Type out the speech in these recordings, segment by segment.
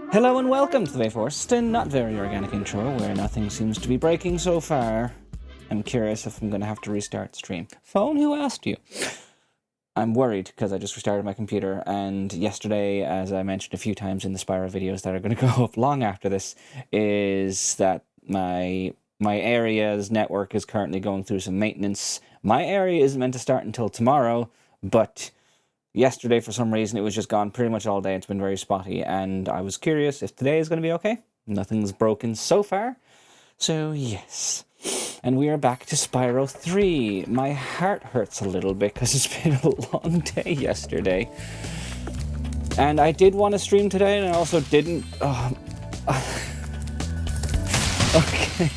Hello and welcome to the forced and not very organic intro where nothing seems to be breaking so far. I'm curious if I'm going to have to restart stream. Phone, who asked you? I'm worried because I just restarted my computer, and yesterday, as I mentioned a few times in the Spyro videos that are going to go up long after this, is that my area's network is currently going through some maintenance. My area isn't meant to start until tomorrow, but yesterday, for some reason, it was just gone pretty much all day. It's been very spotty, and I was curious if today is going to be okay. Nothing's broken so far, so yes. And we are back to Spyro 3. My heart hurts a little bit because it's been a long day yesterday. And I did want to stream today, and I also didn't. Okay.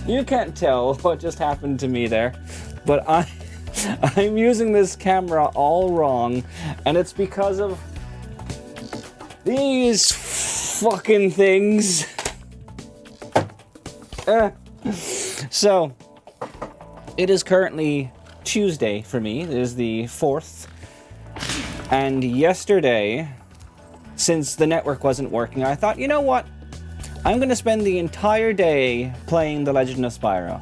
You can't tell what just happened to me there, but I'm using this camera all wrong, and it's because of these fucking things. So, it is currently Tuesday for me. It is the 4th. And yesterday, since the network wasn't working, I thought, you know what? I'm going to spend the entire day playing The Legend of Spyro.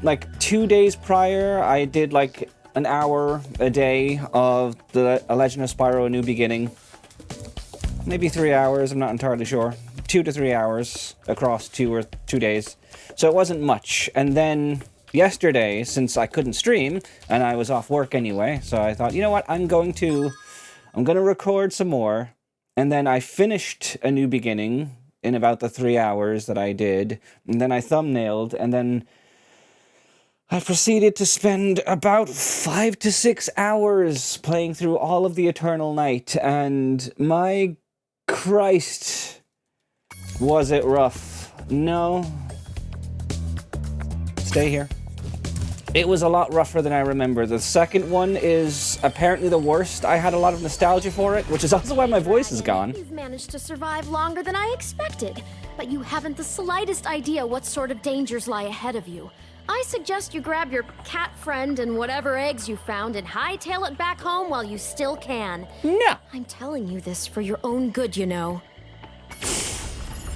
Like 2 days prior, I did like an hour a day of The Legend of Spyro: A New Beginning. Maybe 3 hours, I'm not entirely sure. 2 to 3 hours across 2 days. So it wasn't much. And then yesterday, since I couldn't stream and I was off work anyway, so I thought, you know what, I'm going to record some more. And then I finished A New Beginning in about the 3 hours that I did. And then I thumbnailed, and then I proceeded to spend about 5 to 6 hours playing through all of the Eternal Night. And my Christ, was it rough? No. Stay here. It was a lot rougher than I remember. The second one is apparently the worst. I had a lot of nostalgia for it, which is also why my voice is gone. You've managed to survive longer than I expected, but you haven't the slightest idea what sort of dangers lie ahead of you. I suggest you grab your cat friend and whatever eggs you found and hightail it back home while you still can. No. I'm telling you this for your own good, you know.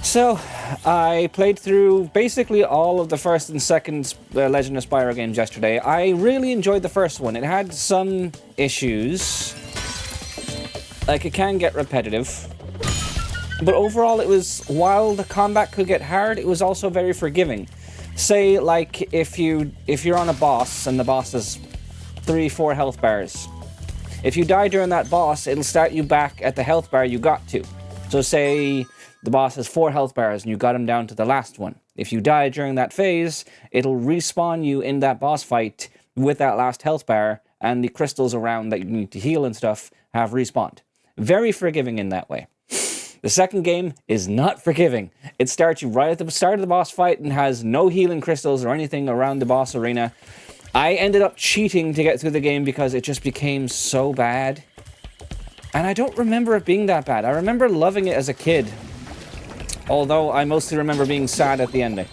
So, I played through basically all of the first and second Legend of Spyro games yesterday. I really enjoyed the first one. It had some issues. Like, it can get repetitive. But overall, it was, while the combat could get hard, it was also very forgiving. Say, like, if you're on a boss, and the boss has 3-4 health bars. If you die during that boss, it'll start you back at the health bar you got to. So say the boss has 4 health bars and you got him down to the last one. If you die during that phase, it'll respawn you in that boss fight with that last health bar, and the crystals around that you need to heal and stuff have respawned. Very forgiving in that way. The second game is not forgiving. It starts you right at the start of the boss fight and has no healing crystals or anything around the boss arena. I ended up cheating to get through the game because it just became so bad. And I don't remember it being that bad. I remember loving it as a kid. Although I mostly remember being sad at the ending.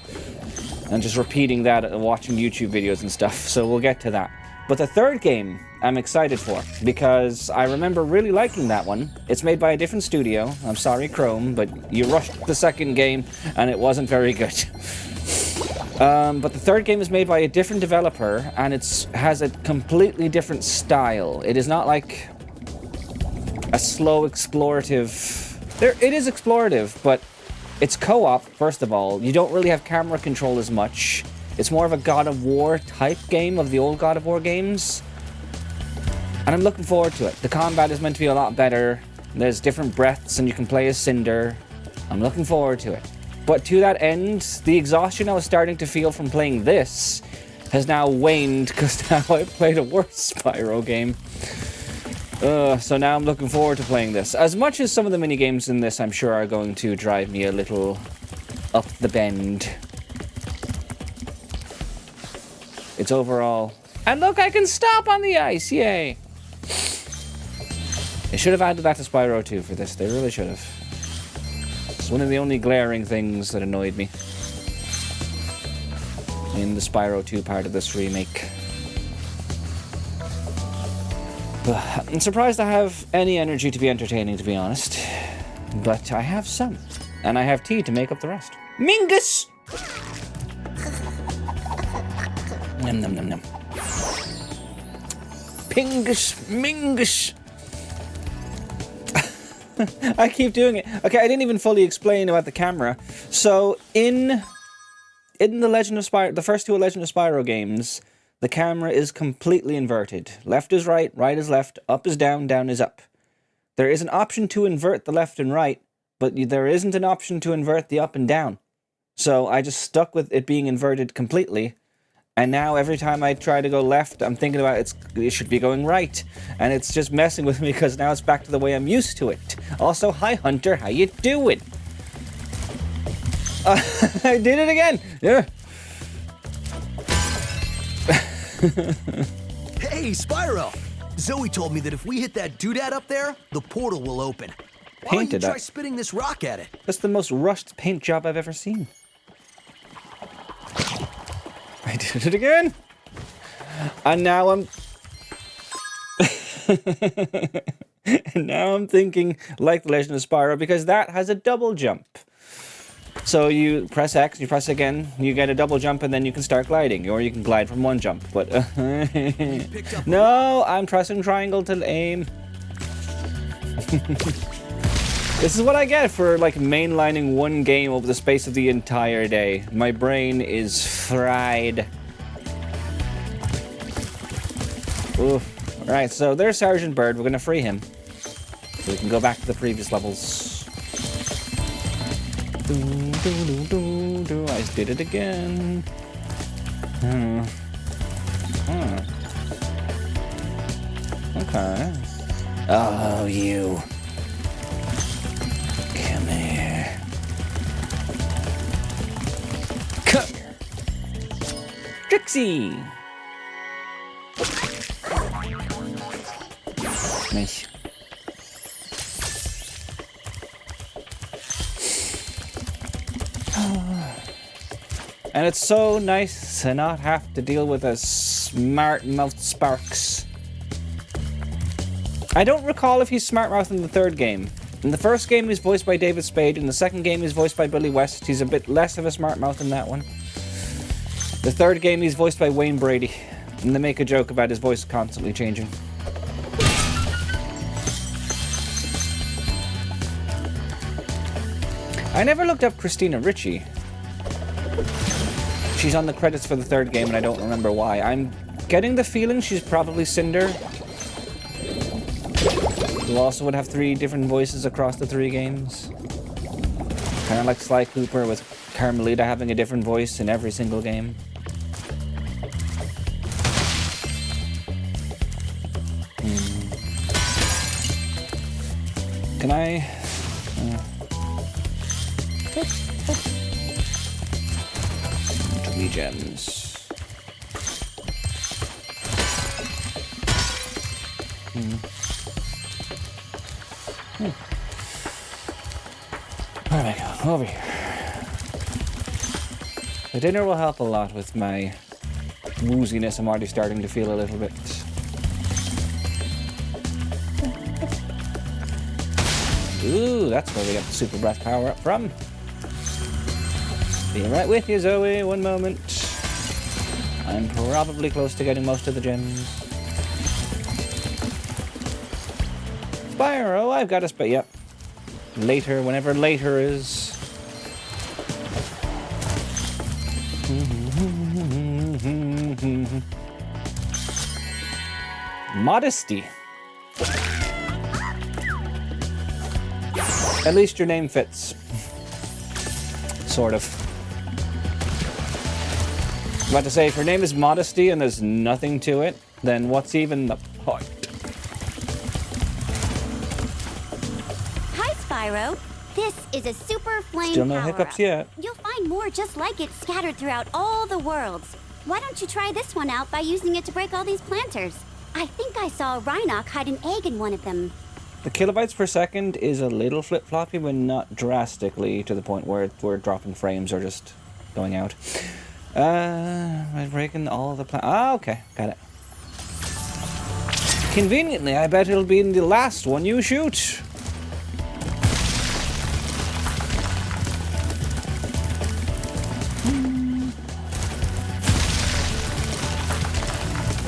And just repeating that and watching YouTube videos and stuff. So we'll get to that. But the third game I'm excited for, because I remember really liking that one. It's made by a different studio. I'm sorry, Chrome, but you rushed the second game and it wasn't very good. But the third game is made by a different developer, and it has a completely different style. It is not like a slow explorative... It is explorative, but it's co-op, first of all. You don't really have camera control as much. It's more of a God of War type game of the old God of War games. And I'm looking forward to it. The combat is meant to be a lot better. There's different breaths and you can play as Cinder. I'm looking forward to it. But to that end, the exhaustion I was starting to feel from playing this has now waned because now I played a worse Spyro game. So now I'm looking forward to playing this. As much as some of the minigames in this, I'm sure, are going to drive me a little up the bend. It's overall... And look, I can stop on the ice! Yay! They should have added that to Spyro 2 for this. They really should have. It's one of the only glaring things that annoyed me in the Spyro 2 part of this remake. I'm surprised I have any energy to be entertaining, to be honest. But I have some. And I have tea to make up the rest. Mingus! Nom nom nom nom. Pingus, mingus. I keep doing it. Okay, I didn't even fully explain about the camera. So in the Legend of Spyro, the first two Legend of Spyro games, the camera is completely inverted. Left is right, right is left, up is down, down is up. There is an option to invert the left and right, but there isn't an option to invert the up and down. So I just stuck with it being inverted completely. And now every time I try to go left, I'm thinking about it should be going right. And it's just messing with me because now it's back to the way I'm used to it. Also, hi Hunter, how you doing? I did it again! Yeah. Hey, Spyro! Zoe told me that if we hit that doodad up there, the portal will open. Why don't you try spitting this rock at it? That's the most rushed paint job I've ever seen. I did it again! And now I'm... and now I'm thinking like The Legend of Spyro, because that has a double jump. So you press X, you press again, you get a double jump, and then you can start gliding. Or you can glide from one jump, but... no, I'm pressing triangle to aim. This is what I get for, like, mainlining one game over the space of the entire day. My brain is fried. Oof. Alright, so there's Sergeant Bird. We're gonna free him. So we can go back to the previous levels. I did it again. Okay. Oh, you. Come here. Come here. Trixie! Nice. And it's so nice to not have to deal with a smart-mouthed Sparks. I don't recall if he's smart-mouthed in the third game. In the first game, he's voiced by David Spade. In the second game, he's voiced by Billy West. He's a bit less of a smart-mouth in that one. The third game, he's voiced by Wayne Brady. And they make a joke about his voice constantly changing. I never looked up Christina Ricci. She's on the credits for the third game, and I don't remember why. I'm getting the feeling she's probably Cinder, who also would have 3 different voices across the 3 games. Kind of like Sly Cooper, with Carmelita having a different voice in every single game. Can I... 3 gems. Where am I going? Over here. The dinner will help a lot with my wooziness. I'm already starting to feel a little bit. Ooh, that's where we got the super breath power up from. Be right with you, Zoe. One moment. I'm probably close to getting most of the gems. Spyro, I've got a yep. Later, whenever later is. Modesty. At least your name fits. Sort of. I'm about to say, if your name is Modesty and there's nothing to it, then what's even the point? Hi, Spyro. This is a super flame Still no power-up. hiccups yet. You'll find more just like it scattered throughout all the worlds. Why don't you try this one out by using it to break all these planters? I think I saw Rhinoc hide an egg in one of them. The kilobytes per second is a little flip-floppy, but not drastically to the point where we're dropping frames or just going out. Am I breaking all the ah, okay, got it. Conveniently, I bet it'll be in the last one you shoot.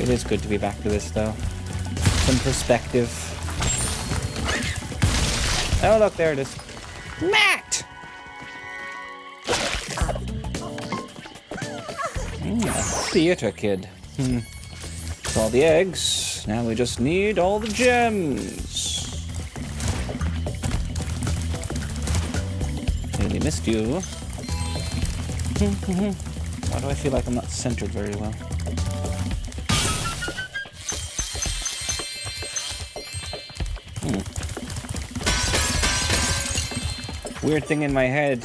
It is good to be back to this, though. Some perspective. Oh, look, there it is. Matt! Theater kid. That's all the eggs. Now we just need all the gems. Really missed you. Why do I feel like I'm not centered very well? Weird thing in my head.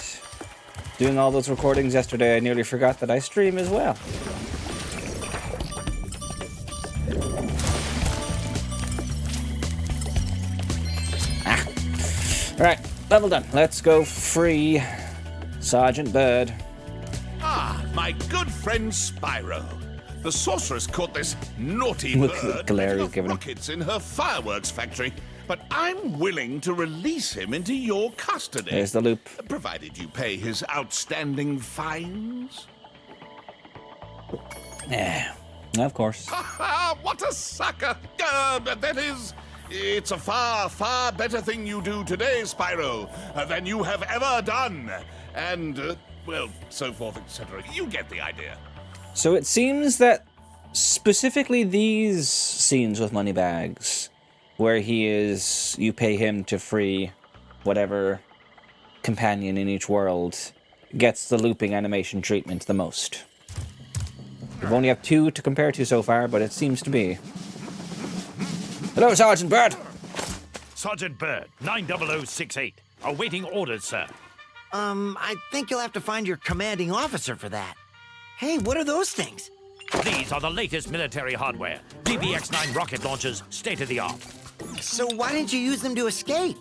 Doing all those recordings yesterday, I nearly forgot that I stream as well. Right, level done. Let's go free Sergeant Bird. Ah, my good friend Spyro. The sorceress caught this naughty Look at the bird glare making he's off giving him. rockets in her fireworks factory, but I'm willing to release him into your custody. There's the loop. Provided you pay his outstanding fines. Yeah, of course. Ha! What a sucker! That is, it's a far, far better thing you do today, Spyro, than you have ever done. And, well, so forth, etc. You get the idea. So it seems that specifically these scenes with Moneybags, where you pay him to free whatever companion in each world, gets the looping animation treatment the most. We've only have 2 to compare to so far, but it seems to be. Hello, Sergeant Bird! Sergeant Bird, 90068. Awaiting orders, sir. I think you'll have to find your commanding officer for that. Hey, what are those things? These are the latest military hardware. DBX-9 rocket launchers, state-of-the-art. So why didn't you use them to escape?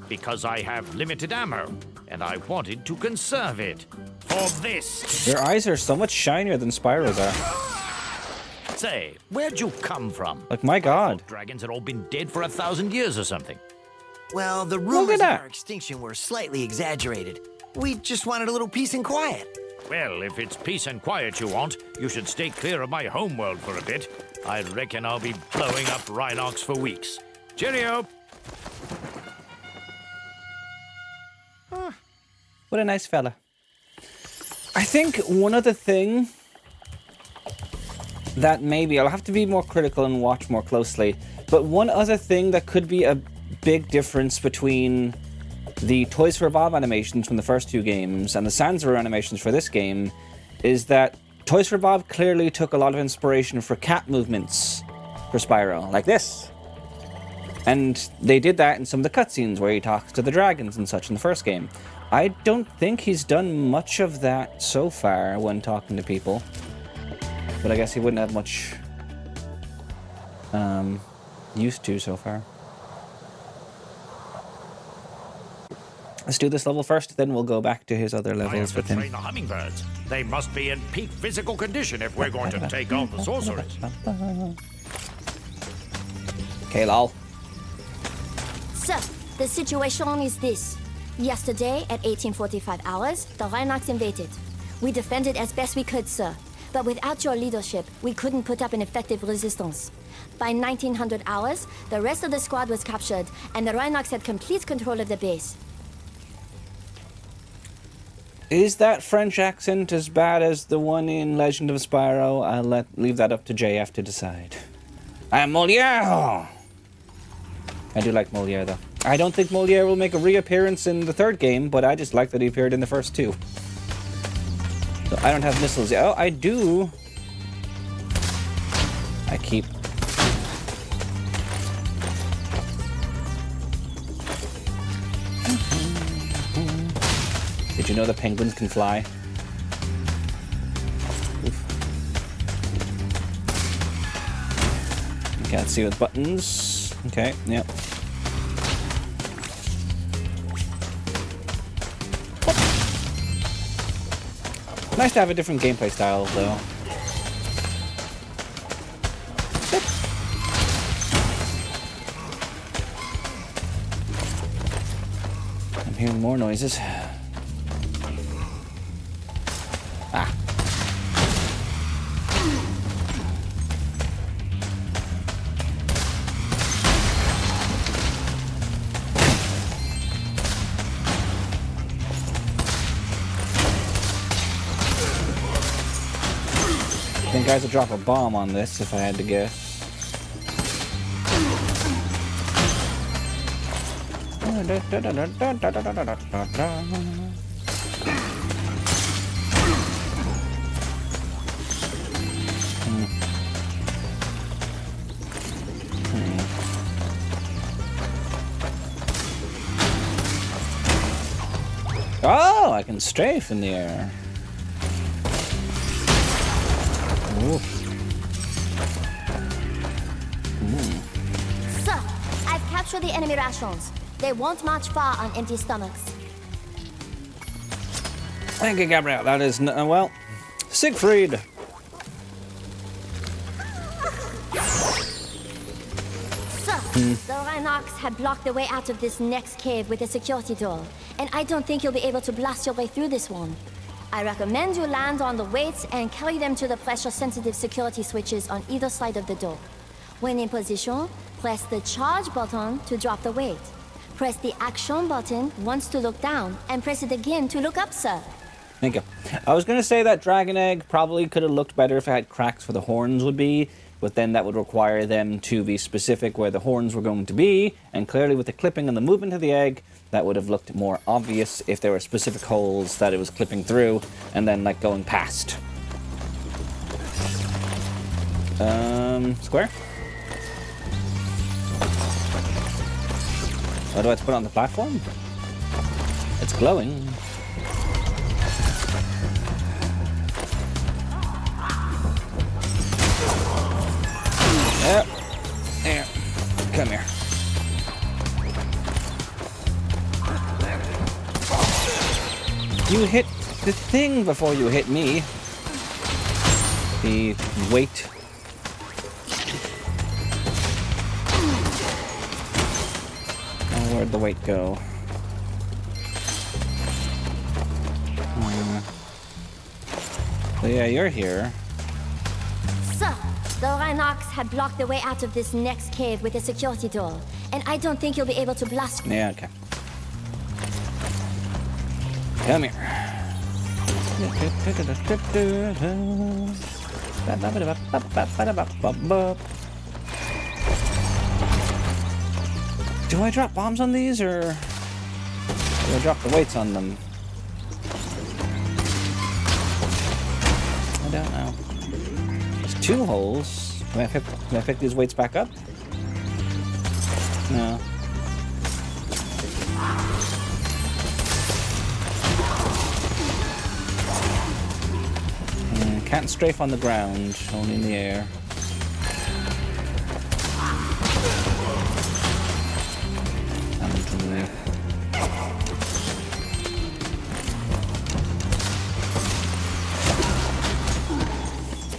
Because I have limited ammo, and I wanted to conserve it. For this. Your eyes are so much shinier than Spyro's are. Say, where'd you come from? Like, my god. Dragons had all been dead for 1,000 years or something. Well, the Look rumors at of that. our extinction were slightly exaggerated. We just wanted a little peace and quiet. Well, if it's peace and quiet you want, you should stay clear of my homeworld for a bit. I reckon I'll be blowing up Rhinox for weeks. Cheerio! What a nice fella. I think one other thing that maybe I'll have to be more critical and watch more closely, but one other thing that could be a big difference between the Toys for Bob animations from the first 2 games and the Sanzaro animations for this game is that Toys for Bob clearly took a lot of inspiration for cat movements for Spyro, like this. And they did that in some of the cutscenes where he talks to the dragons and such in the first game. I don't think he's done much of that so far when talking to people. But I guess he wouldn't have much used to so far. Let's do this level first, then we'll go back to his other I have levels to with him. train the hummingbirds. They must be in peak physical condition if we're going to take on the sorceress. Okay, lol. So, the situation is this. Yesterday, at 1845 hours, the Rhinox invaded. We defended as best we could, sir. But without your leadership, we couldn't put up an effective resistance. By 1900 hours, the rest of the squad was captured, and the Rhinox had complete control of the base. Is that French accent as bad as the one in Legend of Spyro? I'll leave that up to JF to decide. I'm Moliere! I do like Moliere, though. I don't think Moliere will make a reappearance in the 3rd game, but I just like that he appeared in the first 2. So I don't have missiles yet. Oh, I do. I keep... Did you know the penguins can fly? Oof. Can't see with buttons. Okay, yep. Nice to have a different gameplay style, though. hearing more noises. Ah. I think I have to drop a bomb on this if I had to guess. Oh, I can strafe in the air. Ooh. Sir, I've captured the enemy rations. They won't march far on empty stomachs. Thank you, Gabrielle. That is, well, Siegfried. Sir, the Reignited had blocked the way out of this next cave with a security door, and I don't think you'll be able to blast your way through this one. I recommend you land on the weights and carry them to the pressure-sensitive security switches on either side of the door. When in position, press the charge button to drop the weight. Press the action button once to look down, and press it again to look up, sir. Thank you. I was going to say that Dragon Egg probably could have looked better if it had cracks where the horns would be, but then that would require them to be specific where the horns were going to be, and clearly with the clipping and the movement of the egg, that would have looked more obvious if there were specific holes that it was clipping through, and then, like, going past. Square? What do I have to put on the platform? It's glowing. Yep. There. Come here. You hit the thing before you hit me. The weight. Oh, where'd the weight go? So yeah, you're here. Sir, the Reignited had blocked the way out of this next cave with a security door, and I don't think you'll be able to blast. Yeah, okay. Come here. Do I drop bombs on these, or do I drop the weights on them? I don't know. There's two holes. Can I pick these weights back up? No. Can't strafe on the ground, only in the air.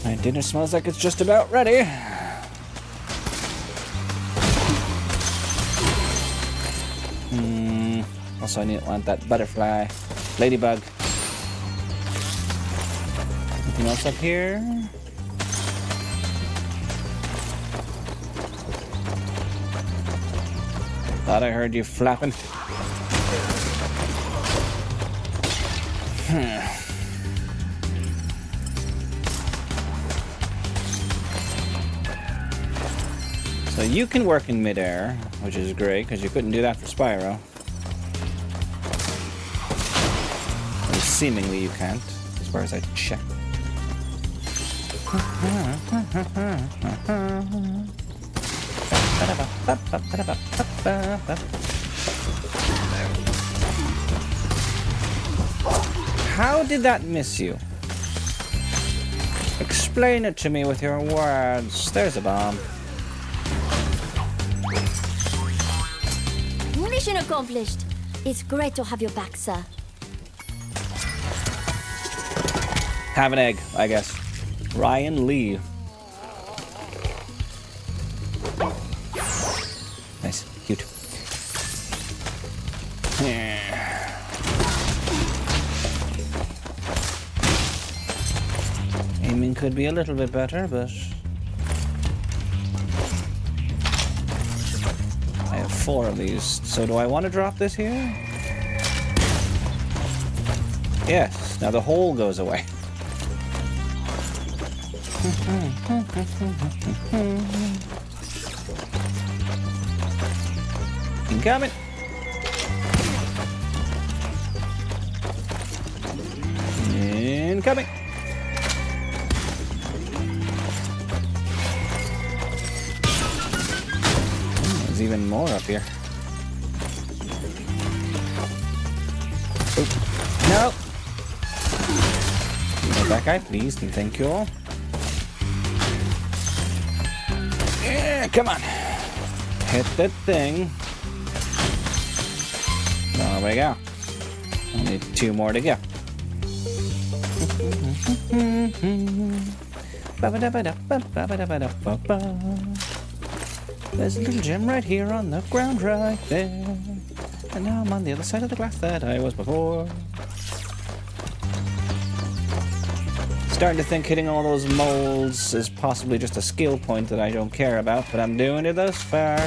My dinner smells like it's just about ready. Also, I want that butterfly, ladybug. Anything else up here? Thought I heard you flapping. So you can work in midair, which is great, because you couldn't do that for Spyro. And seemingly you can't, as far as I checked. How did that miss you? Explain it to me with your words. There's a bomb. Mission accomplished. It's great to have you back, sir. Have an egg, I guess. Ryan Lee. Nice, cute. could be a little bit better, but I have 4 of these. So do I want to drop this here? Yes. Now the hole goes away. Incoming. Incoming. There's even more up here. Oh, no. Get that guy, please, and thank you all. Yeah, come on. Hit that thing. There we go. Only 2 more to go. There's a little gem right here on the ground right there. And now I'm on the other side of the glass that I was before. Starting to think hitting all those molds is possibly just a skill point that I don't care about, but I'm doing it thus far.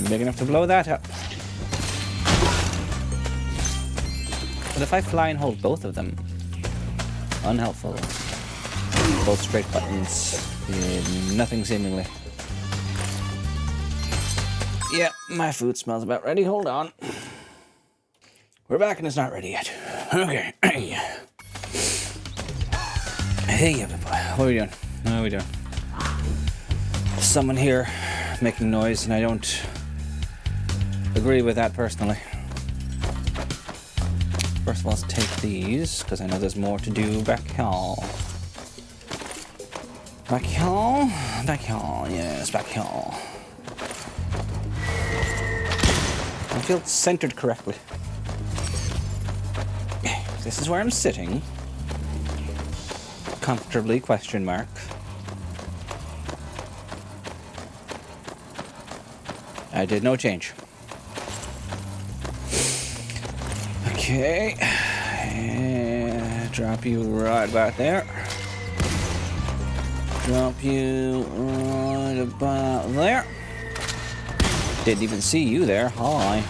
Big enough to blow that up. But if I fly and hold both of them, unhelpful. Both straight buttons, nothing seemingly. Yep, my food smells about ready. Hold on. We're back and it's not ready yet. Okay. Hey, everybody. What are we doing? What are we doing? Someone here making noise and I don't agree with that personally. First of all, let's take these, because I know there's more to do back here. Back here? Back here, yes, back here. I feel centered correctly. This is where I'm sitting. Comfortably, question mark. I did no change. Okay, drop you right about there. Drop you right about there. Didn't even see you there. Hi.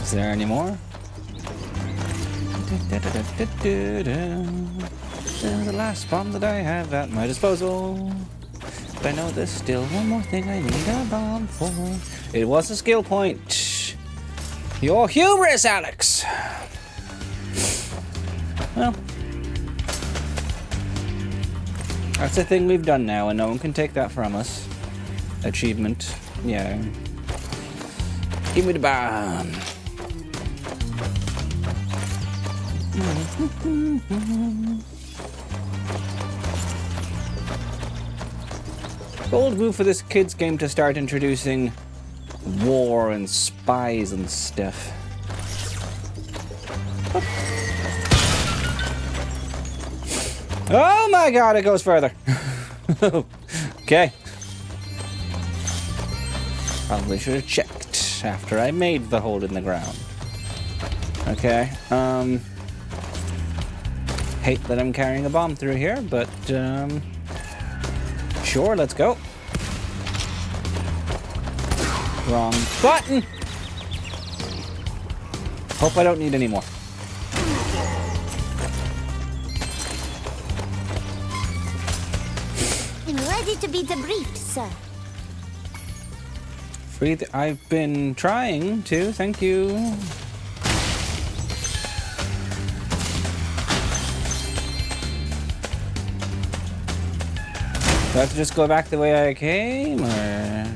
Is there any more? The last bomb that I have at my disposal. But I know there's still one more thing I need a bomb for. It was a skill point. You're humorous, Alex. Well, that's a thing we've done now, and no one can take that from us. Achievement. Yeah. Give me the bomb. Bold move for this kids game to start introducing war and spies and stuff. Oh my god, it goes further. Okay. Probably should have checked after I made the hole in the ground. Okay, hate that I'm carrying a bomb through here, but sure, let's go. Wrong button. Hope I don't need any more. I'm ready to be debriefed, sir. I've been trying to, thank you. Do I have to just go back the way I came, or?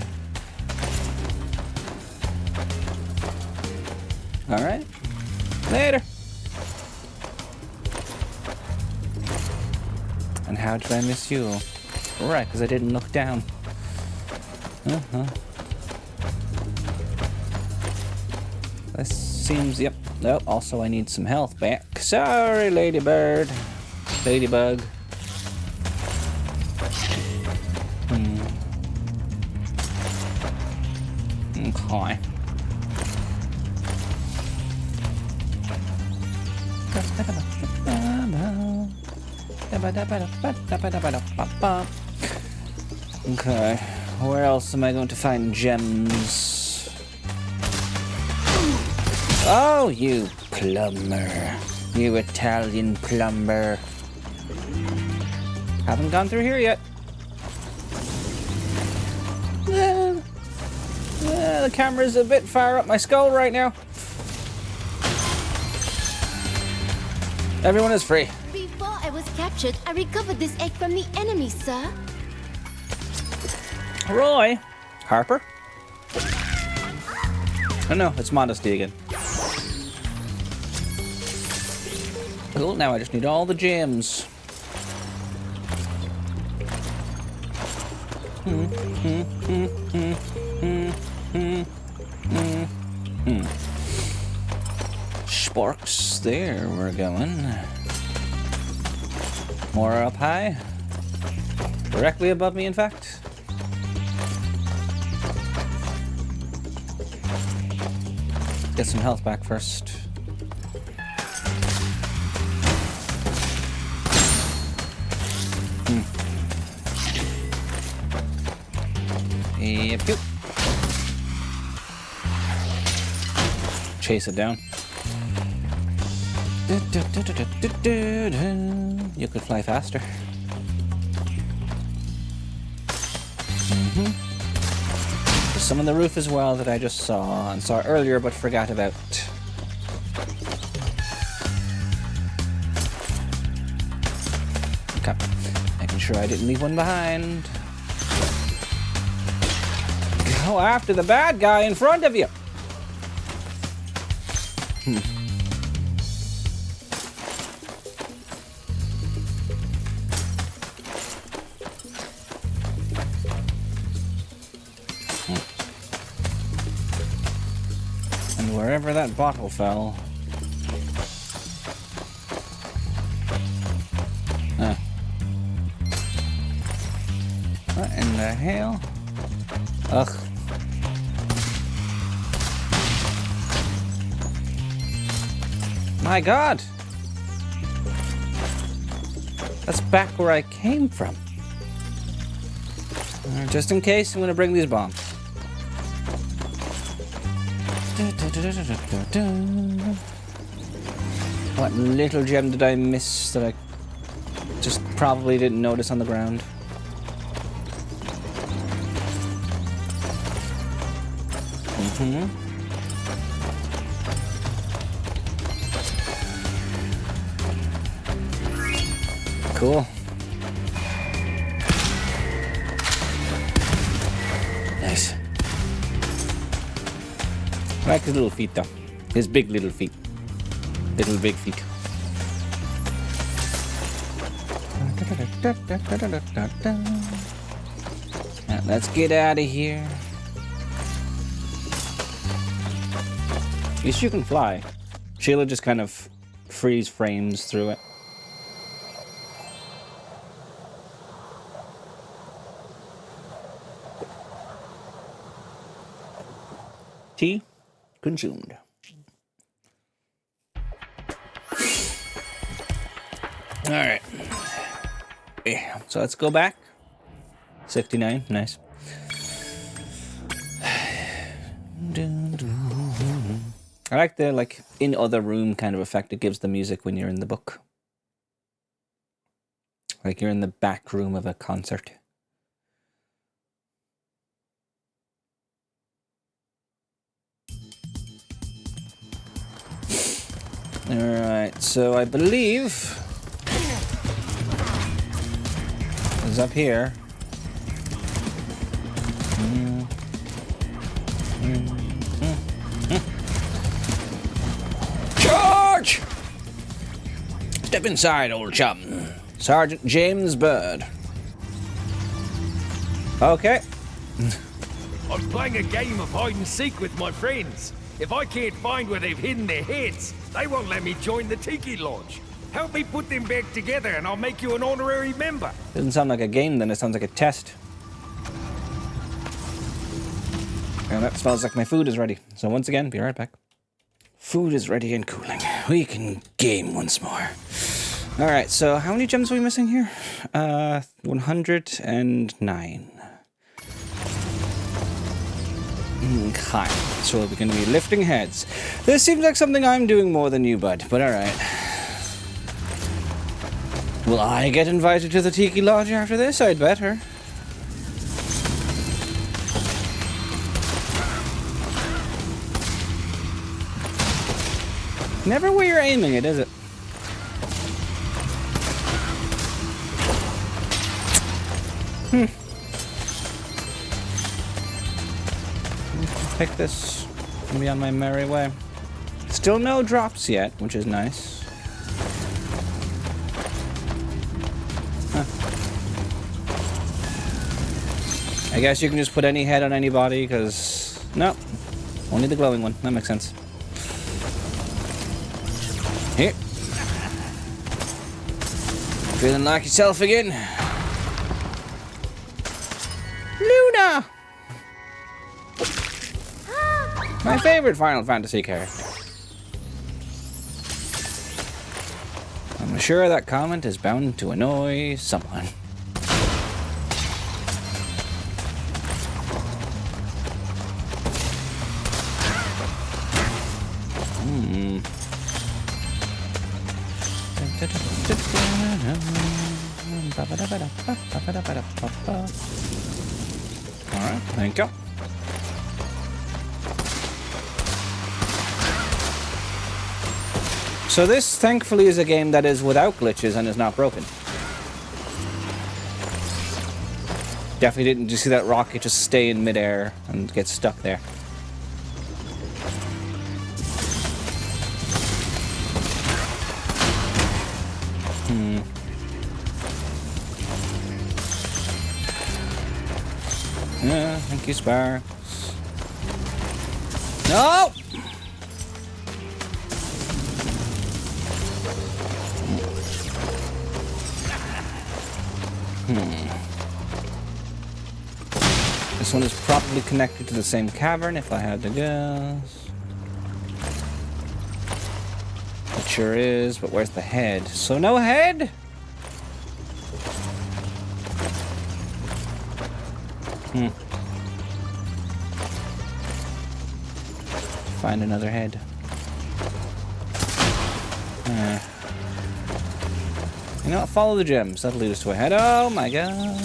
Alright. Later. And how did I miss you? Right, because I didn't look down. This seems, yep. Oh, also I need some health back. Sorry, ladybird. Ladybug. Okay. Okay, where else am I going to find gems? Oh, you plumber. You Italian plumber. Haven't gone through here yet. The camera's a bit far up my skull right now. Everyone is free. Before I was captured, I recovered this egg from the enemy, sir. Roy. Harper? Oh no, it's Modesty again. Cool, now I just need all the gems. Sporks, there we're going. More up high. Directly above me, in fact. Get some health back first. Yep, yep. Chase it down. You could fly faster. There's some on the roof as well that I just saw and saw earlier but forgot about. Okay, making sure I didn't leave one behind. Go after the bad guy in front of you. And wherever that bottle fell. What in the hell? Ugh. My God! That's back where I came from. Just in case, I'm gonna bring these bombs. What little gem did I miss that I just probably didn't notice on the ground? Cool. Nice. I like his little feet though. His big little feet. Little big feet. Now, let's get out of here. At least you can fly. Sheila just kind of freeze frames through it. Tea consumed. All right. Yeah, so let's go back. 69, nice. I like the in other room kind of effect it gives the music when you're in the book. Like you're in the back room of a concert. Alright, so I believe it's up here. Charge! Step inside, old chum. Sergeant James Bird. Okay. I'm playing a game of hide and seek with my friends. If I can't find where they've hidden their heads, they won't let me join the Tiki Lodge. Help me put them back together and I'll make you an honorary member. Doesn't sound like a game then, it sounds like a test. And that smells like my food is ready. So once again, be right back. Food is ready and cooling. We can game once more. Alright, so how many gems are we missing here? 109. Okay, so we're going to be lifting heads. This seems like something I'm doing more than you, bud, but alright. Will I get invited to the Tiki Lodge after this? I'd better. Never where you're aiming it, is it? Pick this and be on my merry way. Still no drops yet, which is nice. Huh. I guess you can just put any head on anybody, because... No. Only the glowing one. That makes sense. Here. Feeling like yourself again? Luna! My favorite Final Fantasy character. I'm sure that comment is bound to annoy someone. Alright, thank you. So this, thankfully, is a game that is without glitches and is not broken. Definitely didn't just see that rocket just stay in midair and get stuck there. Yeah, thank you, Sparks. No! This one is probably connected to the same cavern, if I had to guess. It sure is, but where's the head? So no head? Find another head. You know what? Follow the gems. That'll lead us to a head. Oh my god.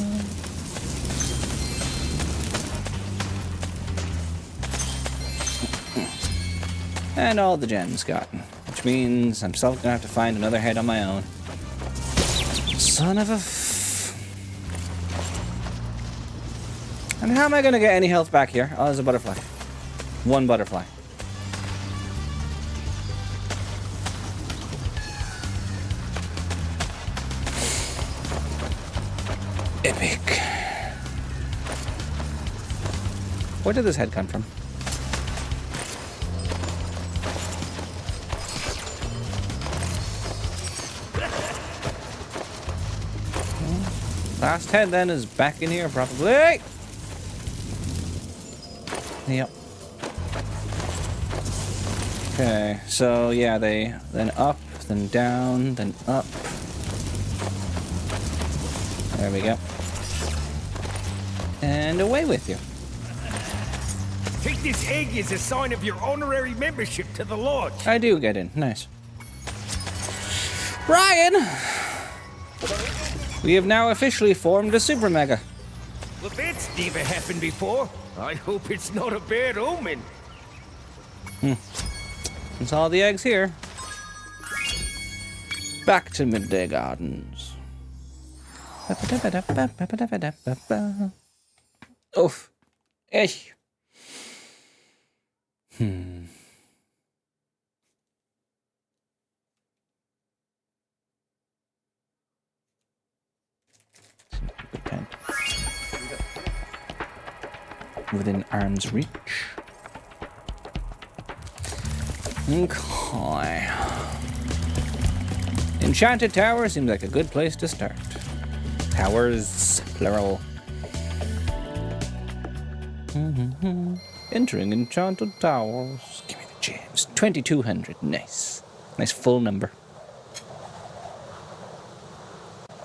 And all the gems gotten. Which means I'm still gonna have to find another head on my own. Son of a... And how am I gonna get any health back here? Oh, there's a butterfly. One butterfly. Epic. Where did this head come from? Last head then is back in here probably. Yep. Okay, so yeah, they then up, then down, then up. There we go. And away with you. Take this egg as a sign of your honorary membership to the lodge. I do get in. Nice. Ryan! We have now officially formed a super mega. Well, that's never happened before. I hope it's not a bad omen. That's all the eggs here. Back to Midday Gardens. Oof. Esh. Tent. Within arm's reach. Okay. Enchanted Tower seems like a good place to start. Towers, plural. Entering Enchanted Towers. Give me the gems. 2,200. Nice. Nice full number.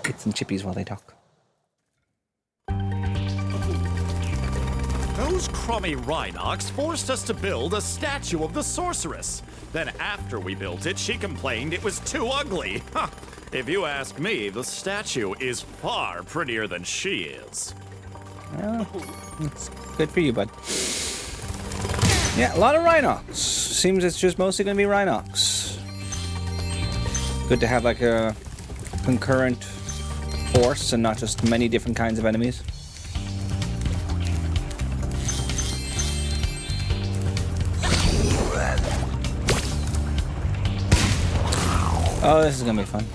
Get some chippies while they talk. Those crummy Rhinox forced us to build a statue of the sorceress. Then after we built it, she complained it was too ugly. Huh. If you ask me, the statue is far prettier than she is. Well, it's good for you, bud. Yeah, a lot of Rhinox. Seems it's just mostly going to be Rhinox. Good to have like a concurrent force and not just many different kinds of enemies. Oh, this is gonna be fun.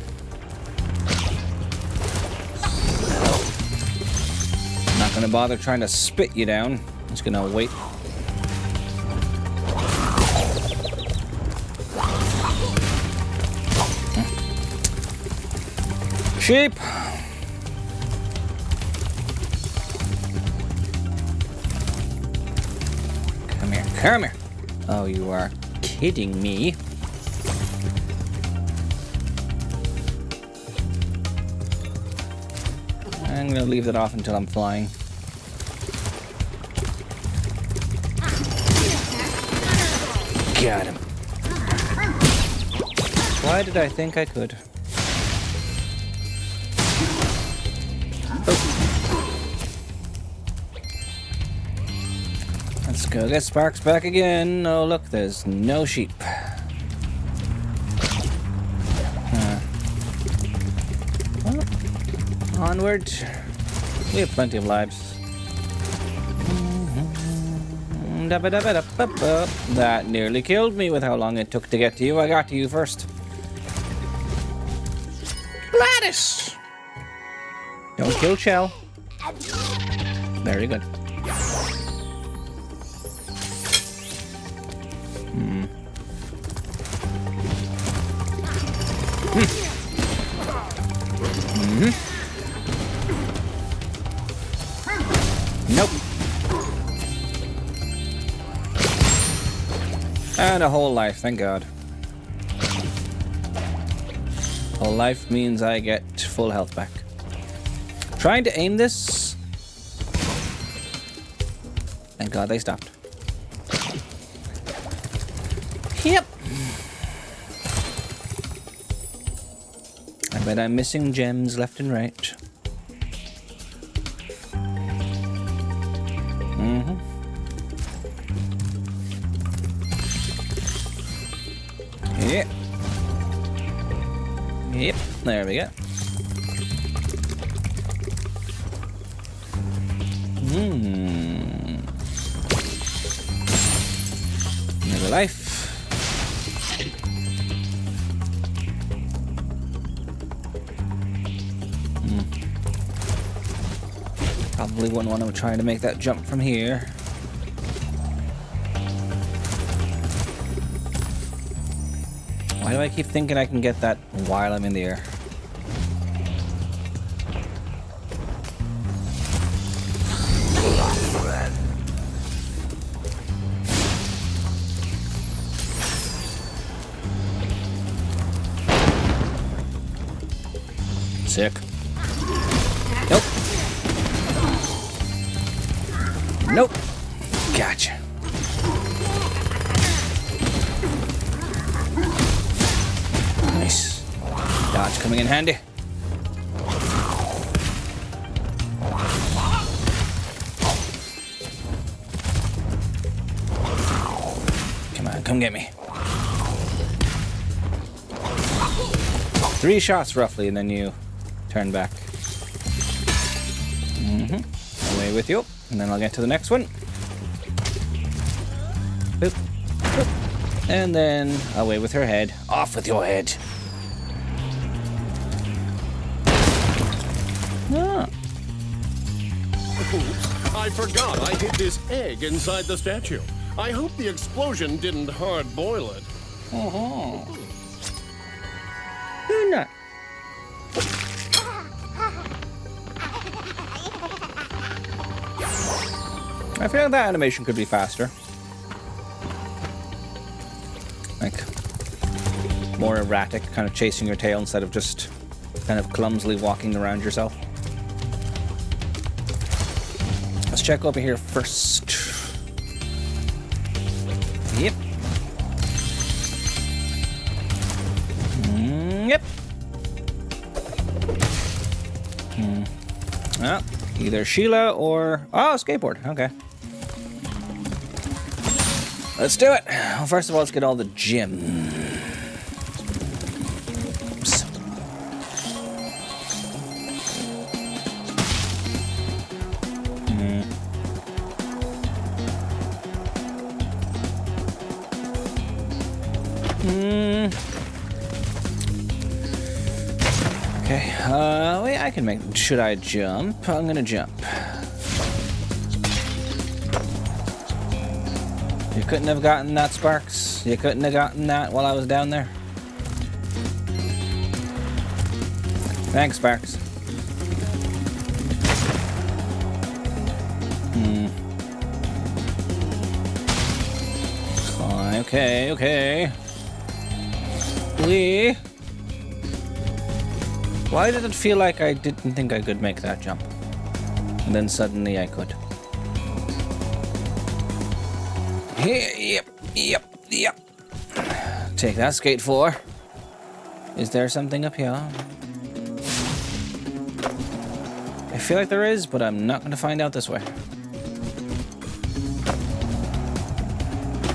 I'm not gonna bother trying to spit you down. I'm just gonna wait. Sheep! Come here, come here. Oh, you are kidding me. I'm gonna leave that off until I'm flying. Got him. Why did I think I could? Oh. Let's go get Sparks back again. Oh look, there's no sheep. Onward. We have plenty of lives. That nearly killed me with how long it took to get to you. I got to you first. Gladys! Don't kill Shell. Very good. Nope. And a whole life, thank God. Whole life means I get full health back. Trying to aim this. Thank God they stopped. Yep. I bet I'm missing gems left and right. Yep. Yep, there we go. Another life. Probably wouldn't want to try to make that jump from here. Why do I keep thinking I can get that while I'm in the air? Sick. Nope. Nope. Gotcha. Nice. Dodge coming in handy. Come on, come get me. 3 shots roughly, and then you turn back. Away with you. And then I'll get to the next one. Boop. Boop. And then away with her head. Off with your head. Ah. Oops, I forgot I hid this egg inside the statue. I hope the explosion didn't hard boil it. Who not? I feel like that animation could be faster. Like, more erratic, kind of chasing your tail instead of just kind of clumsily walking around yourself. Let's check over here first. Yep. Yep. Well, either Sheila or... Oh, skateboard. Okay. Let's do it. Well, first of all, let's get all the gems. Okay, wait, I can make... Should I jump? I'm gonna jump. You couldn't have gotten that, Sparks? You couldn't have gotten that while I was down there? Thanks, Sparks. Okay. Why did it feel like I didn't think I could make that jump? And then suddenly I could. Yep. Take that, Skate 4. Is there something up here? I feel like there is, but I'm not going to find out this way.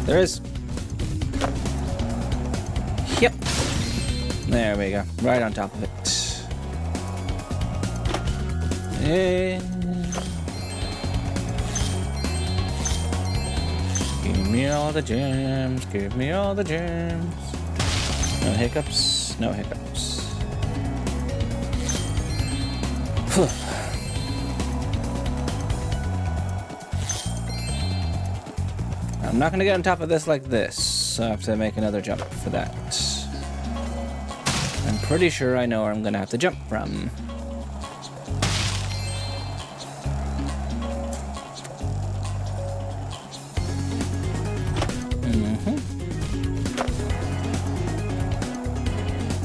There is. Yep. There we go. Right on top of it. Give me all the gems. Give me all the gems. No hiccups. No hiccups. I'm not going to get on top of this like this, so I have to make another jump for that. I'm pretty sure I know where I'm going to have to jump from.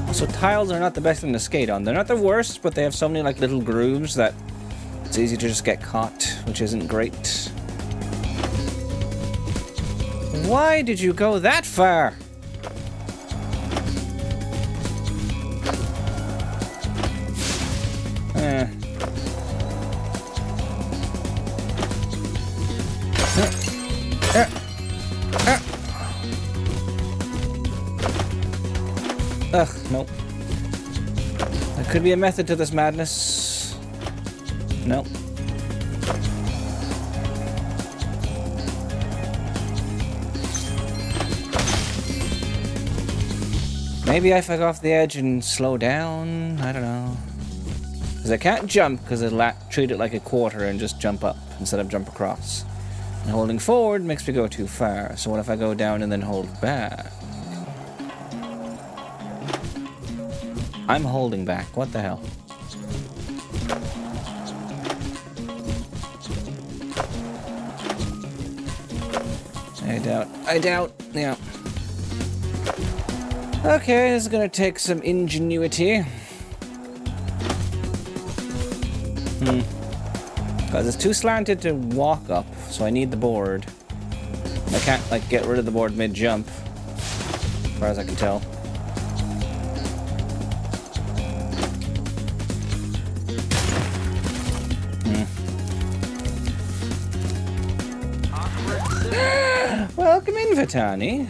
Also, tiles are not the best thing to skate on. They're not the worst, but they have so many like little grooves that it's easy to just get caught, which isn't great. Why did you go that far? Ugh, nope. There could be a method to this madness. Nope. Maybe if I go off the edge and slow down, I don't know. Because I can't jump because I treat it like a quarter and just jump up instead of jump across. And holding forward makes me go too far. So what if I go down and then hold back? I'm holding back. What the hell? I doubt. Yeah. Okay, this is gonna take some ingenuity. Because it's too slanted to walk up, so I need the board. I can't, like, get rid of the board mid-jump, as far as I can tell. Welcome in, Vitani.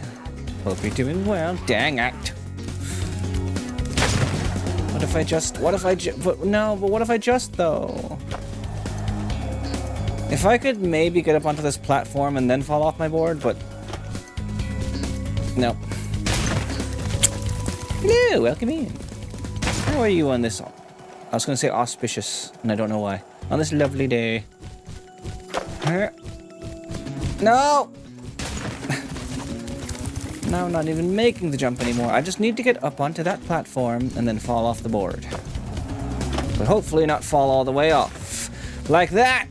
Hope you're doing well. Dang it. What if I just, but what if I just, though? If I could maybe get up onto this platform and then fall off my board, but... No. Hello, welcome in. How are you on this... I was going to say auspicious, and I don't know why. On this lovely day. No! Now I'm not even making the jump anymore. I just need to get up onto that platform and then fall off the board. But hopefully not fall all the way off. Like that!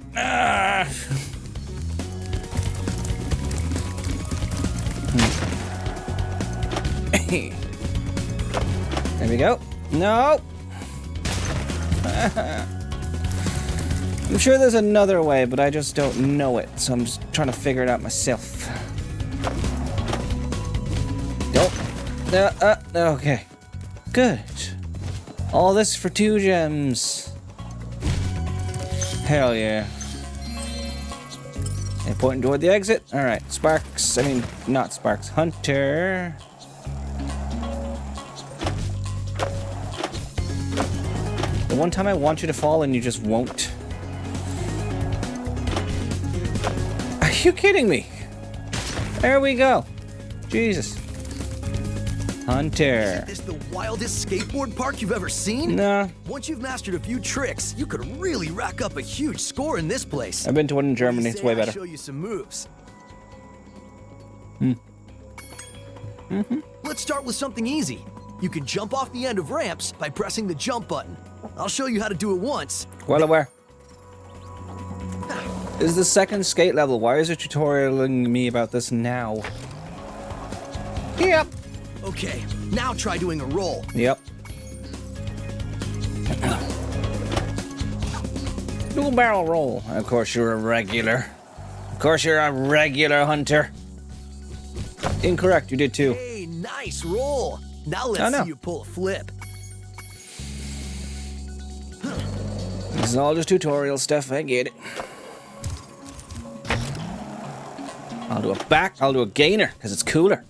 There we go. No! I'm sure there's another way, but I just don't know it, so I'm just trying to figure it out myself. Nope. Okay. Good. All this for 2 gems. Hell yeah. And pointing toward the exit. Alright, Sparks. I mean, not Sparks. Hunter. The one time I want you to fall and you just won't. Are you kidding me? There we go. Jesus. Hunter. Is this the wildest skateboard park you've ever seen? No. Once you've mastered a few tricks, you could really rack up a huge score in this place. I've been to one in Germany. It's way better. I'll show you some moves. Let's start with something easy. You can jump off the end of ramps by pressing the jump button. I'll show you how to do it once. Well aware. This is the second skate level. Why is it tutorialing me about this now? Yep. Okay, now try doing a roll. Yep. Do a barrel roll. Of course you're a regular. Of course you're a regular, Hunter. Incorrect, you did too. Hey, nice roll. Now let's see you pull a flip. This is all just tutorial stuff, I get it. I'll do a back, I'll do a gainer, because it's cooler.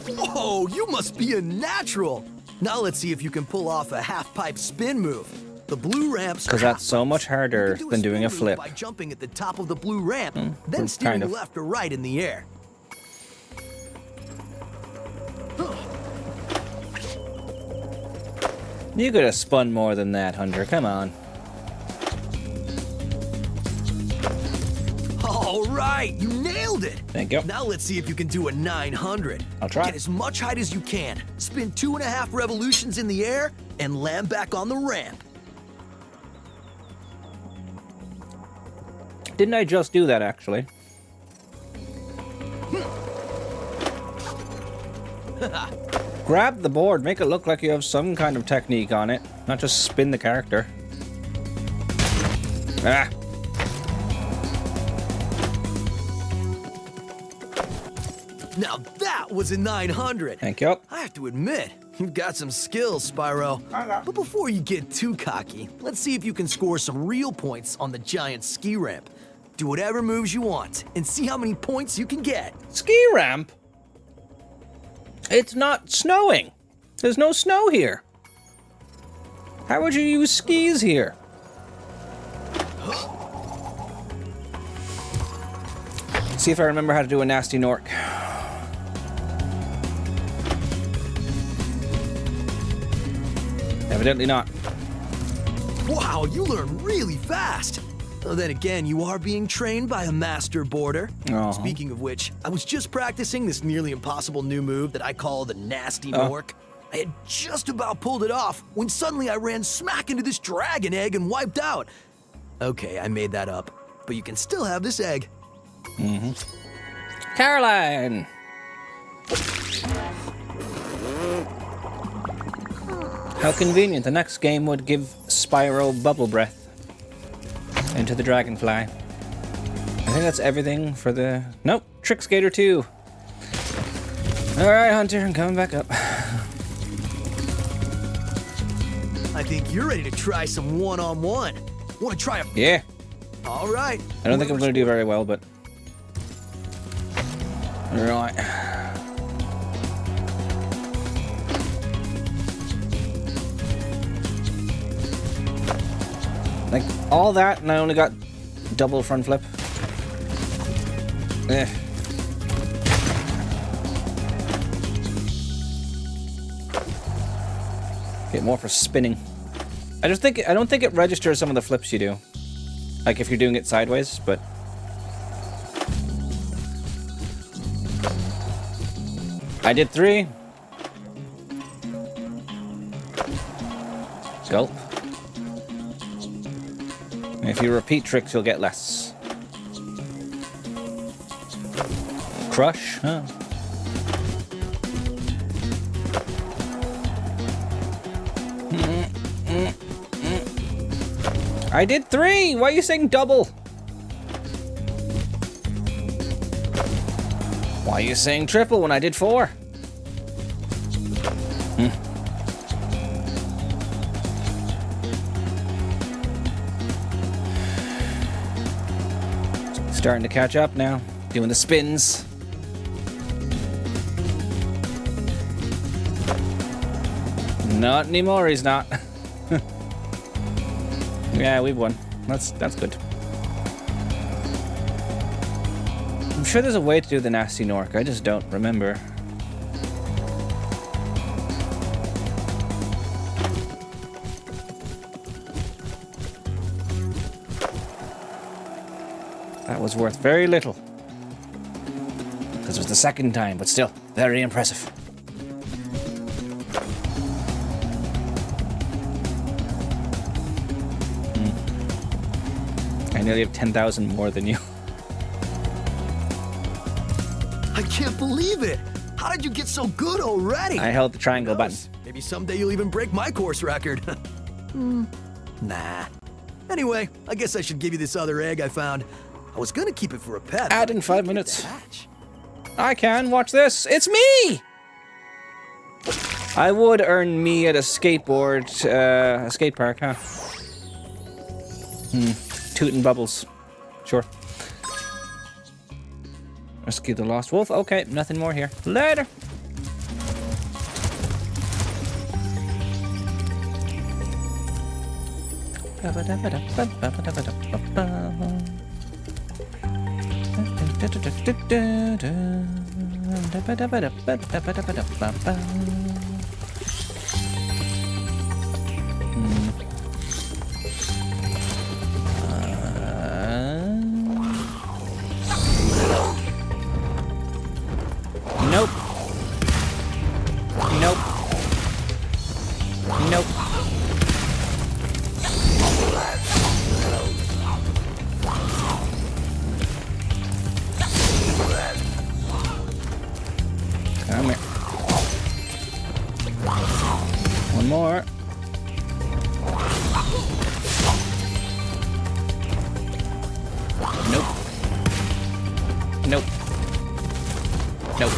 Whoa, you must be a natural. Now let's see if you can pull off a half-pipe spin move. The blue ramps. Because that's so much harder than doing a flip. By jumping at the top of the blue ramp, then steering left or right in the air. You could have spun more than that, Hunter. Come on. All right, you nailed it. Thank you. Now let's see if you can do a 900. I'll try. Get as much height as you can. Spin 2.5 revolutions in the air and land back on the ramp. Didn't I just do that, actually? Grab the board. Make it look like you have some kind of technique on it. Not just spin the character. Ah. Now that was a 900. Thank you. I have to admit, you've got some skills, Spyro. But before you get too cocky, let's see if you can score some real points on the giant ski ramp. Do whatever moves you want, and see how many points you can get. Ski ramp? It's not snowing. There's no snow here. How would you use skis here? See if I remember how to do a nasty Nork. Evidently not. Wow, you learn really fast. Then again, you are being trained by a master boarder. Speaking of which, I was just practicing this nearly impossible new move that I call the nasty Nork. I had just about pulled it off when suddenly I ran smack into this dragon egg and wiped out. Okay, I made that up, but you can still have this egg. Caroline! How convenient. The next game would give Spyro bubble breath into the dragonfly. I think that's everything for the... Nope, Trick Skater 2. Alright, Hunter, I'm coming back up. I think you're ready to try some one-on-one. Want to try a... Yeah. All right. I don't think I'm going to do very well, but... Right. Like, all that, and I only got double front flip. Eh. Get more for spinning. I don't think it registers some of the flips you do. Like if you're doing it sideways, but... I did 3. Gulp. If you repeat tricks, you'll get less. Crush, huh? I did 3! Why are you saying double? Why are you saying triple when I did 4? Starting to catch up now. Doing the spins. Not anymore, he's not. Yeah, we've won. That's good. I'm sure there's a way to do the nasty Nork. I just don't remember. That was worth very little. Because it was the second time, but still, very impressive. I nearly have 10,000 more than you. I can't believe it! How did you get so good already? I held the triangle button. Maybe someday you'll even break my course record. Nah. Anyway, I guess I should give you this other egg I found. I was gonna keep it for a pet. Add in 5 minutes. I can. Watch this. It's me! I would earn me at a skateboard, a skate park, huh? Tootin' bubbles. Sure. Rescue the lost wolf. Okay, nothing more here. Later. Nope. Nope. Nope. Come here. One more. Nope. Nope. Nope.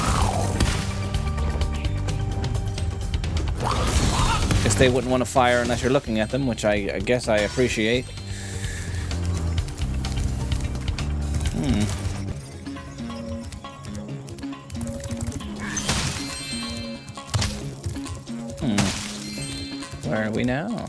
Guess they wouldn't want to fire unless you're looking at them, which I guess I appreciate. Where are we now?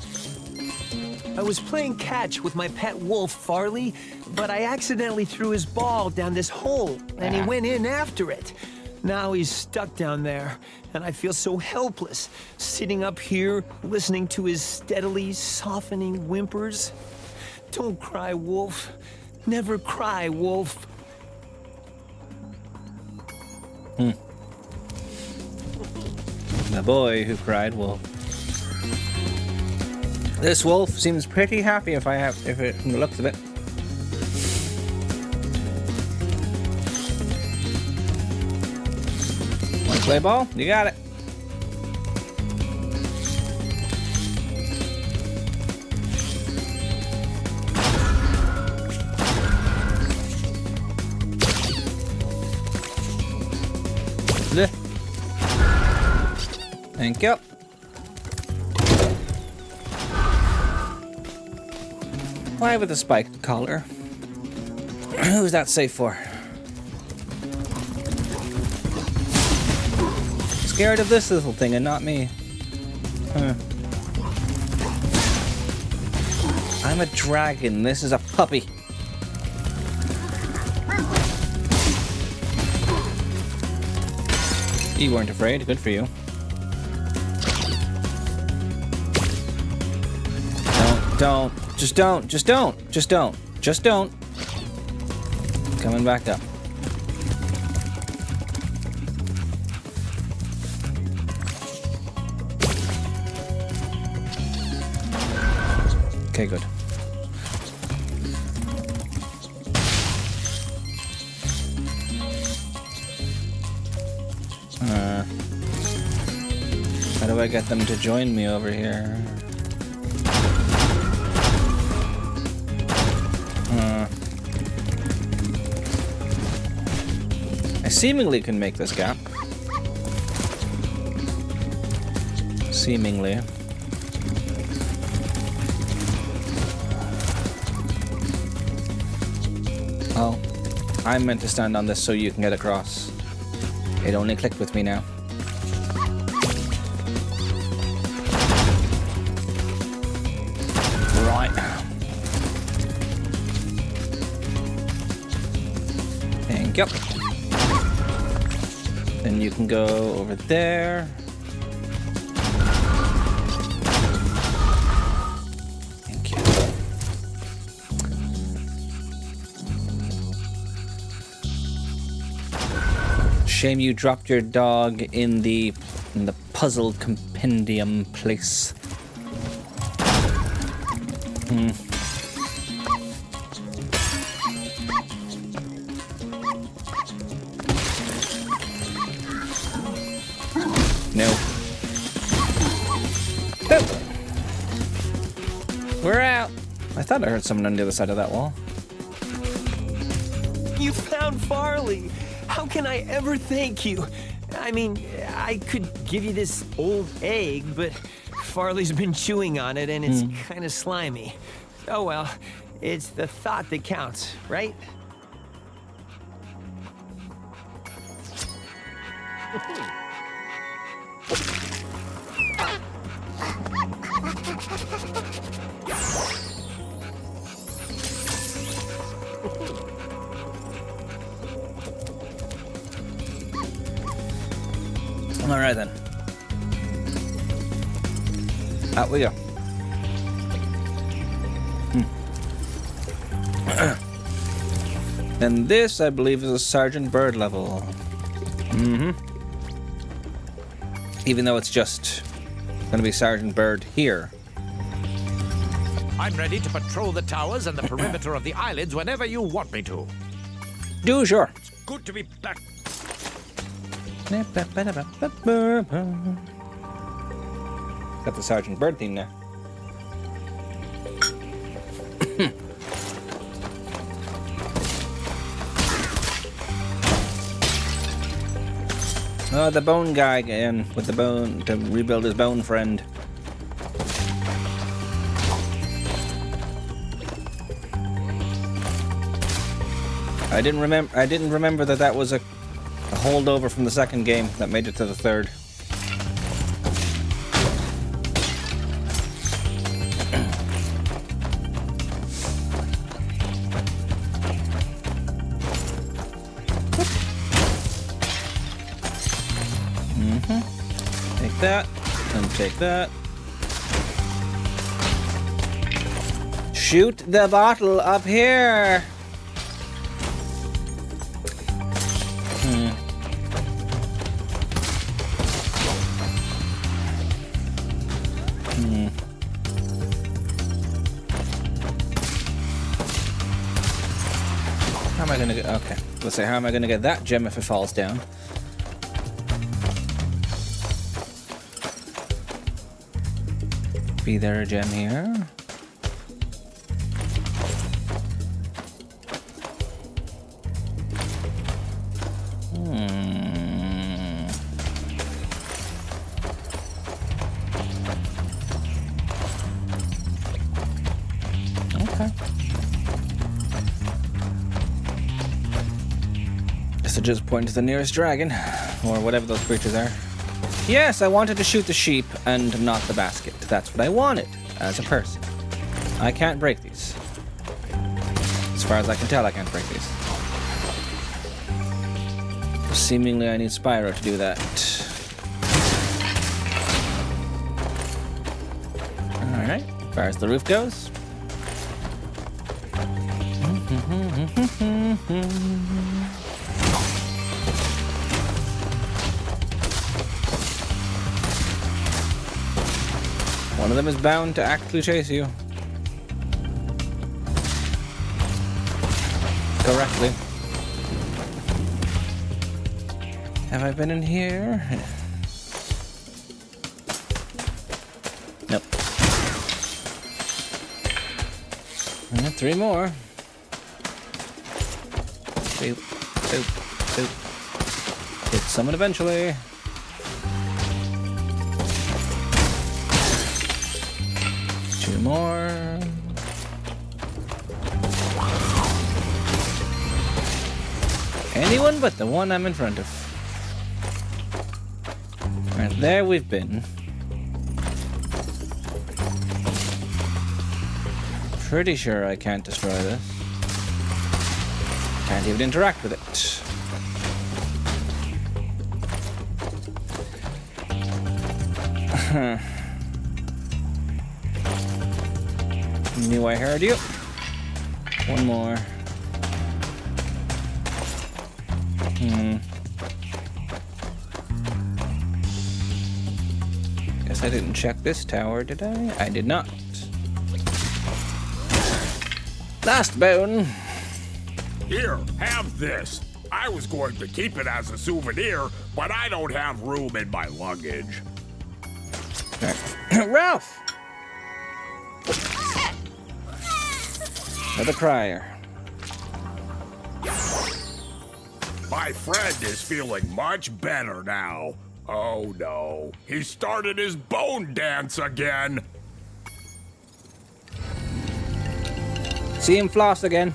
I was playing catch with my pet wolf, Farley, but I accidentally threw his ball down this hole, and he went in after it. Now he's stuck down there, and I feel so helpless, sitting up here, listening to his steadily softening whimpers. Don't cry, Wolf. Never cry, Wolf. The boy who cried wolf. This wolf seems pretty happy from the looks of it. Want to play ball? You got it. Thank you. Why with a spiked collar? Who's that safe for? Scared of this little thing and not me. Huh. I'm a dragon. This is a puppy. You weren't afraid. Good for you. Don't. Just don't. Coming back up. Okay, good. How do I get them to join me over here? I seemingly can make this gap. Seemingly. Oh, I'm meant to stand on this so you can get across. It only clicked with me now. Right. Thank you. Then you can go over there. Thank you. Shame you dropped your dog in the puzzle compendium place. No. Oh. We're out. I thought I heard someone on the other side of that wall. You found Farley. How can I ever thank you? I mean, I could give you this old egg, but Farley's been chewing on it and it's kind of slimy. Oh well, it's the thought that counts, right? All right then. Out we go. And this, I believe, is a Sergeant Bird level. Even though it's just going to be Sergeant Bird here. I'm ready to patrol the towers and the perimeter of the islands whenever you want me to. Do sure. It's good to be back. Got the Sergeant Bird theme now. Oh, the bone guy again with the bone to rebuild his bone friend. I didn't remember that was a holdover from the second game that made it to the third. Take that, and take that. Shoot the bottle up here! How am I gonna get... Okay, let's say, how am I gonna get that gem if it falls down? Be there a gem here? Okay. Guess I just point to the nearest dragon, or whatever those creatures are. Yes, I wanted to shoot the sheep and not the basket. That's what I wanted as a person. I can't break these. As far as I can tell, I can't break these. Seemingly, I need Spyro to do that. Alright, as far as the roof goes. One of them is bound to actively chase you. correctly. Have I been in here? Nope. And 3 more. Boop, boop, boop. Hit someone eventually. Two more. Anyone but the one I'm in front of. Right there we've been. Pretty sure I can't destroy this. Can't even interact with it. Knew I heard you. One more. Guess I didn't check this tower, did I? I did not. Last bone. Here, have this. I was going to keep it as a souvenir, but I don't have room in my luggage. Ralph! Another crier. My friend is feeling much better now. Oh no, he started his bone dance again. See him floss again.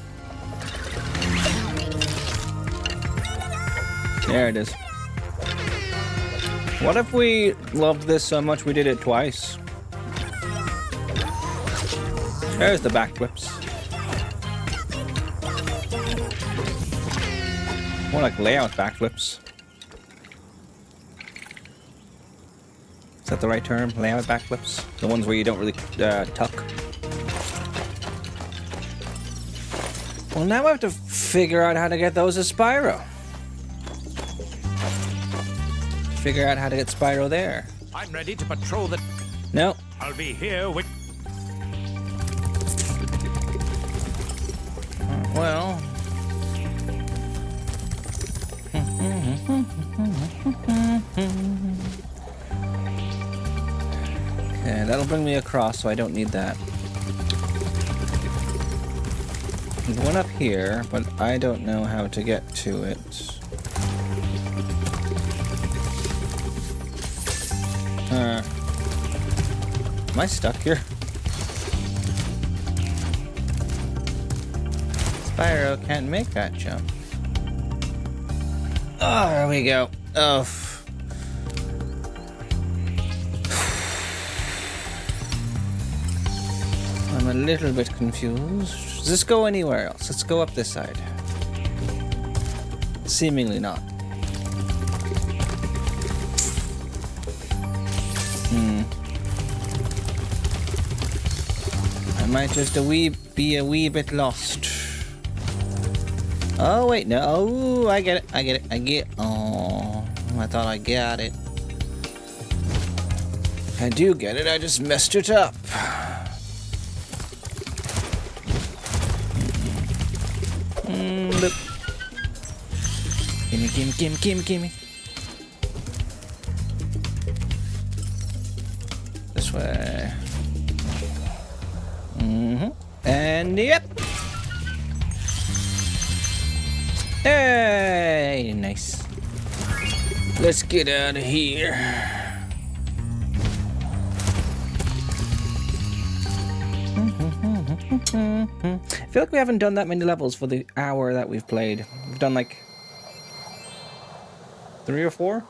There it is. What if we loved this so much we did it twice? There's the backflips. More like layout backflips. Is that the right term? Layout backflips? The ones where you don't really tuck. Well, now I have to figure out how to get those as Spyro. Figure out how to get Spyro there. I'm ready to patrol the... No. I'll be here with... Well... Okay, that'll bring me across, so I don't need that. There's one up here, but I don't know how to get to it. Am I stuck here? Spyro can't make that jump. Oh, there we go. Oh. I'm a little bit confused. Does this go anywhere else? Let's go up this side. Seemingly not. I might just be a wee bit lost. Oh wait, no. Oh, I get it. Oh, I thought I got it. I do get it. I just messed it up. Gimme. This way. And yep. Hey, nice. Let's get out of here. I feel like we haven't done that many levels for the hour that we've played. We've done like 3 or 4?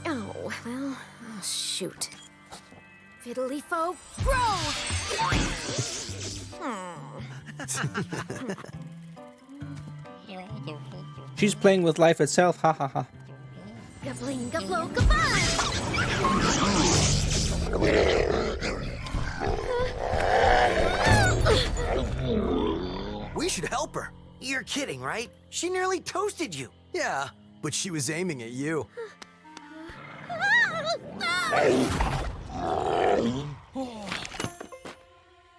Oh, well, shoot. Fiddly-fo, grow! She's playing with life itself, ha ha ha. Gabling, gablo, gabang! We should help her. You're kidding, right? She nearly toasted you. Yeah, but she was aiming at you.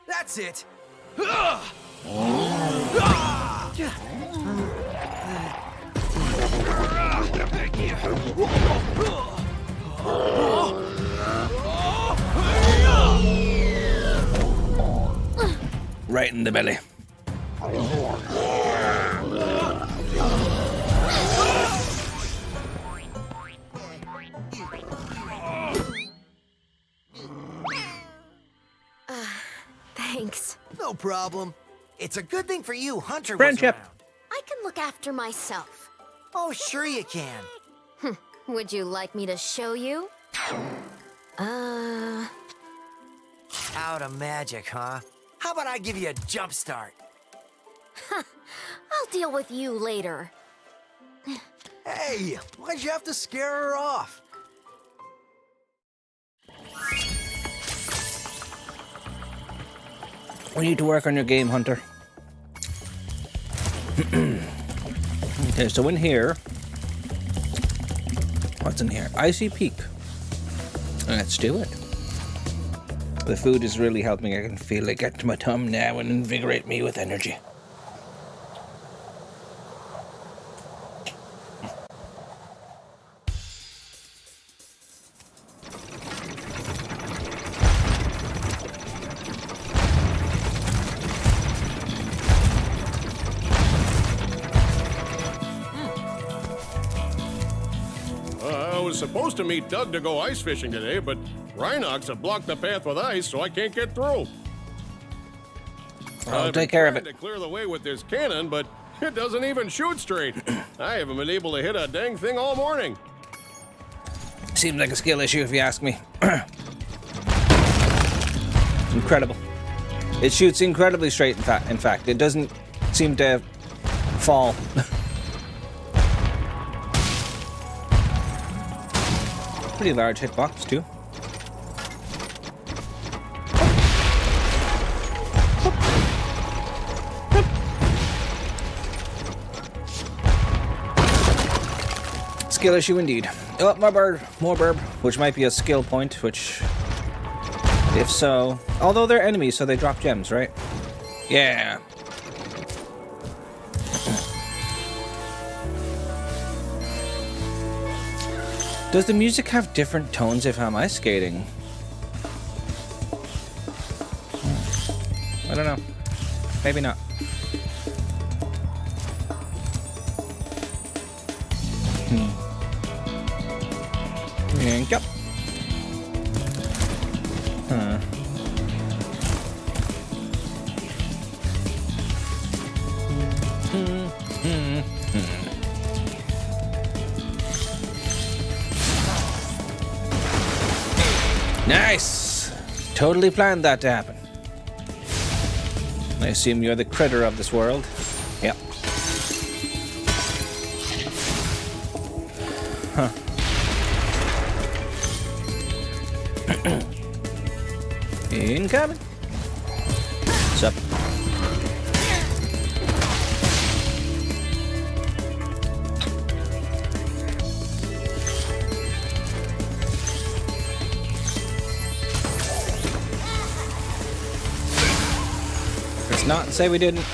That's it. Right in the belly. Thanks. No problem. It's a good thing for you Hunter Friendship. was around. I can look after myself. Oh, sure you can. Would you like me to show you? Out of magic, huh? How about I give you a jump start? I'll deal with you later. Hey, why'd you have to scare her off? We need to work on your game, Hunter. Okay, so in here... What's in here? Icy Peak. Let's do it. The food is really helping. I can feel it get to my tum now and invigorate me with energy. I was supposed to meet Doug to go ice fishing today, but Rhinox have blocked the path with ice, so I can't get through. I'll take care of it. To clear the way with this cannon, but it doesn't even shoot straight. I haven't been able to hit a dang thing all morning. Seems like a skill issue, if you ask me. Incredible. It shoots incredibly straight, in fact. It doesn't seem to fall. Pretty large hitbox, too. Skill issue indeed. Oh, more burb, which might be a skill point, which, if so, although they're enemies, so they drop gems, right? Yeah. Does the music have different tones if I'm ice skating? I don't know. Maybe not. Yep. Huh. Nice! Totally planned that to happen. I assume you're the critter of this world. Yep. Huh. Incoming. What's up? Let's not say we didn't.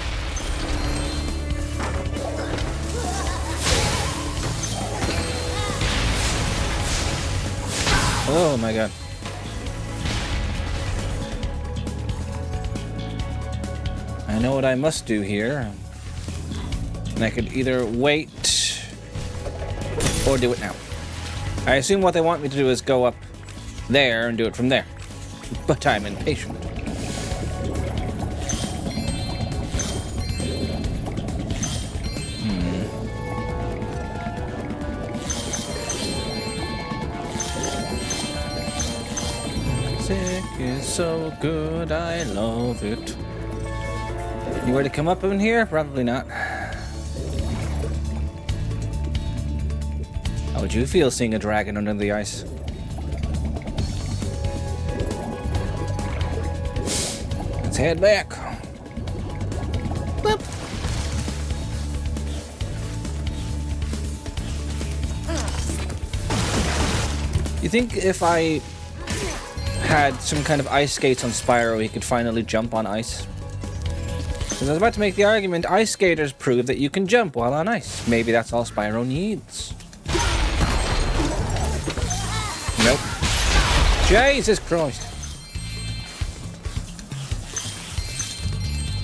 Oh my god. I know what I must do here. And I could either wait or do it now. I assume what they want me to do is go up there and do it from there. But I'm impatient. Music is so good, I love it. Anywhere to come up in here? Probably not. How would you feel seeing a dragon under the ice? head back. Boop. You think if I had some kind of ice skates on Spyro, he could finally jump on ice? Because I was about to make the argument, ice skaters prove that you can jump while on ice. Maybe that's all Spyro needs. Nope. Jesus Christ.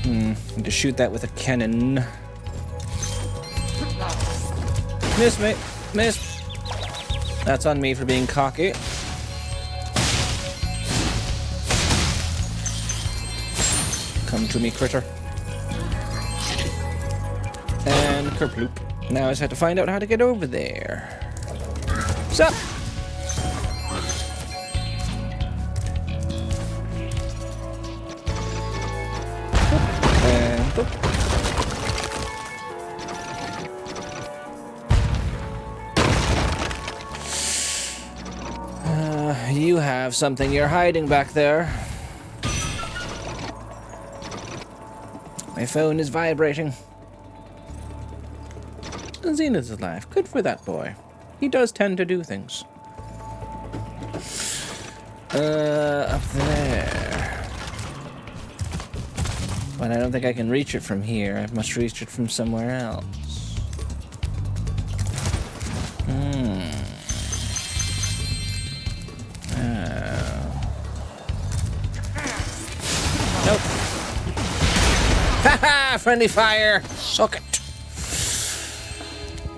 Need to shoot that with a cannon. Miss, mate. Miss. That's on me for being cocky. Come to me, critter. And kerploop. Now I just have to find out how to get over there. Sup? And boop. You have something you're hiding back there. My phone is vibrating. Zenith's alive. Good for that boy. He does tend to do things. Up there. But I don't think I can reach it from here. I must reach it from somewhere else. Nope. Haha! Friendly fire! Suck it!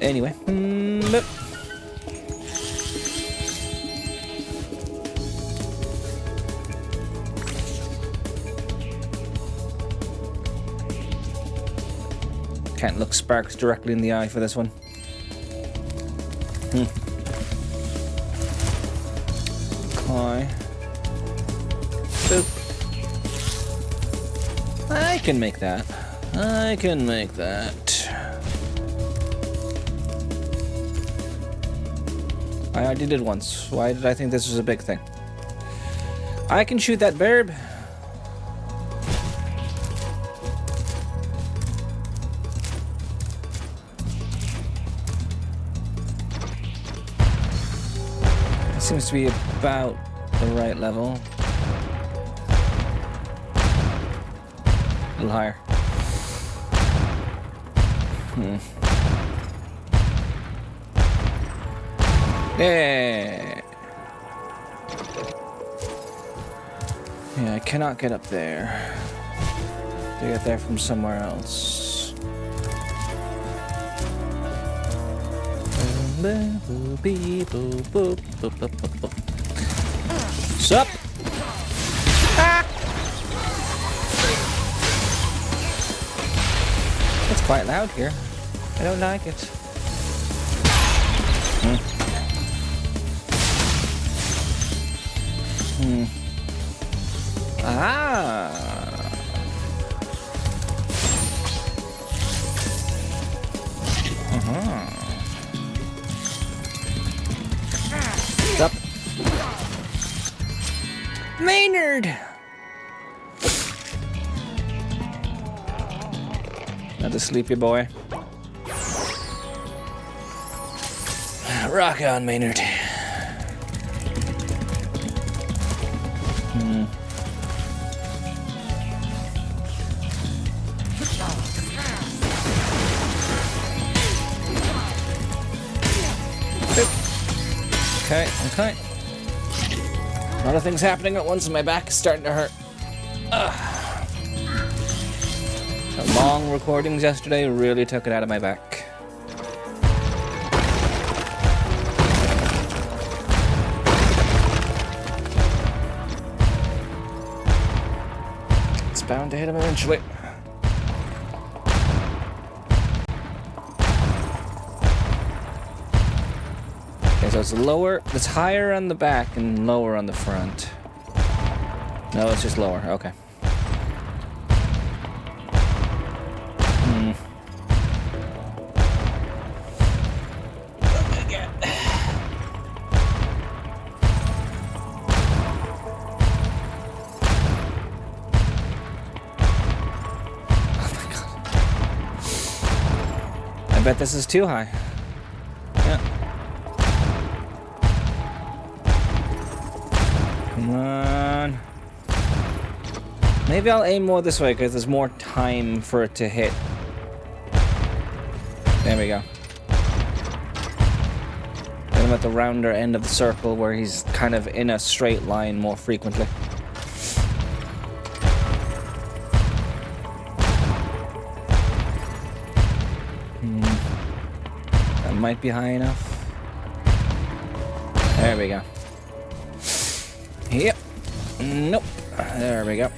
Anyway. Boop. Can't look Sparks directly in the eye for this one. Okay. Boop. I can make that. I can make that. I already did once. Why did I think this was a big thing? I can shoot that bird. It seems to be about the right level. A little higher. Yeah. Yeah, I cannot get up there. To get there from somewhere else. Sup? Ah! It's quite loud here. I don't like it. Ah. Stop. Maynard. Another sleepy boy. Rock on, Maynard. Okay. A lot of things happening at once and my back is starting to hurt. The long recordings yesterday really took it out of my back. It's bound to hit him eventually. So it's lower, it's higher on the back and lower on the front. No, it's just lower. Okay. Oh my God. bet this is too high. Yeah. Come on. Maybe I'll aim more this way because there's more time for it to hit. There we go. Get him at the rounder end of the circle where he's kind of in a straight line more frequently. That might be high enough. There we go. Yep. Nope. There we go.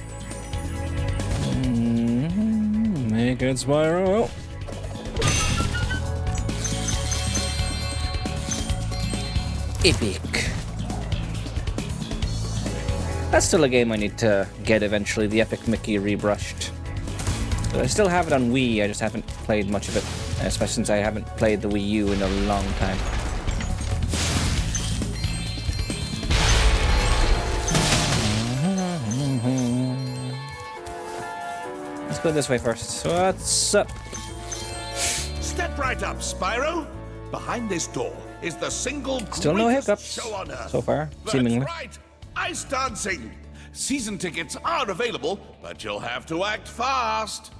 Make it, Spyro. Epic. That's still a game I need to get eventually, the Epic Mickey rebrushed. But I still have it on Wii, I just haven't played much of it. Especially since I haven't played the Wii U in a long time. Let's go this way first. What's up? Step right up, Spyro. Behind this door is the single Still no greatest hiccups show on Earth. so far, That's seemingly. right, ice dancing. Season tickets are available, but you'll have to act fast.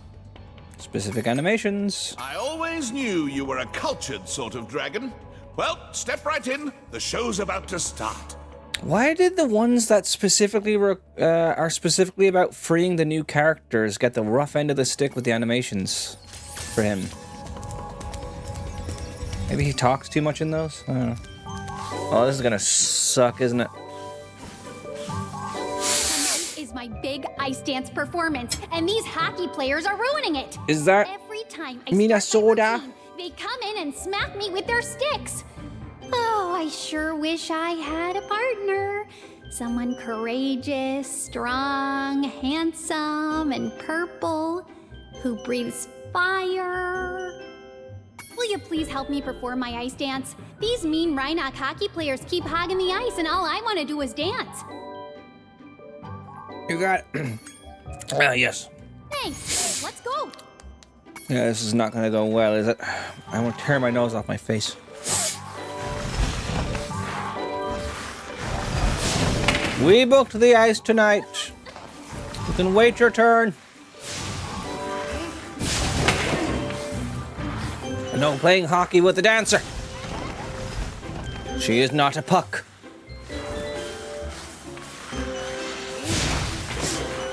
Specific animations. I always knew you were a cultured sort of dragon. Well, step right in. The show's about to start. Why did the ones that specifically are specifically about freeing the new characters get the rough end of the stick with the animations for him? Maybe he talks too much in those? I don't know. Oh, this is gonna suck, isn't it? Is my big ice dance performance, and these hockey players are ruining it. Is that every time I Minnesota? They come in and smack me with their sticks. Oh, I sure wish I had a partner. Someone courageous, strong, handsome, and purple, who breathes fire. Will you please help me perform my ice dance? These mean Reignited hockey players keep hogging the ice, and all I want to do is dance. You got it. Yes. Thanks. Let's go. Yeah, this is not gonna go well, is it? I want to tear my nose off my face. We booked the ice tonight. You can wait your turn. No playing hockey with the dancer. She is not a puck.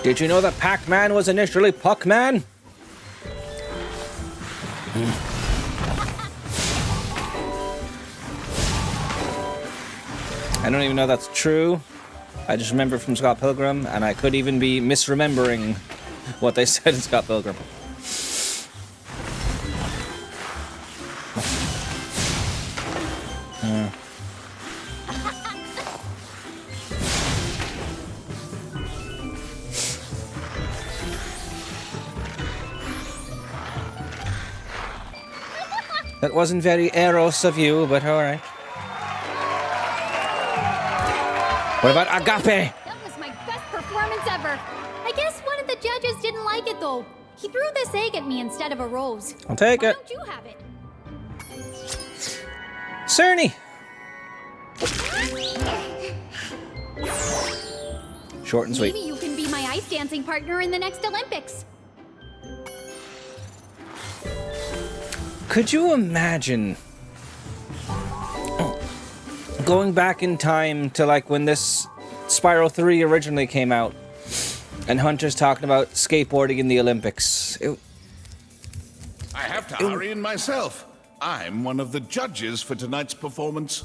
Did you know that Pac-Man was initially Puck-Man? I don't even know that's true. I just remember from Scott Pilgrim, and I could even be misremembering what they said in Scott Pilgrim. That wasn't very Eros of you, but alright. What about Agape? That was my best performance ever. I guess one of the judges didn't like it, though. He threw this egg at me instead of a rose. I'll take it. Why don't you have it? Cerny! Short and sweet. Maybe you can be my ice dancing partner in the next Olympics. Could you imagine going back in time to like when this Spyro 3 originally came out and Hunter's talking about skateboarding in the Olympics? I have to hurry in myself. I'm one of the judges for tonight's performance.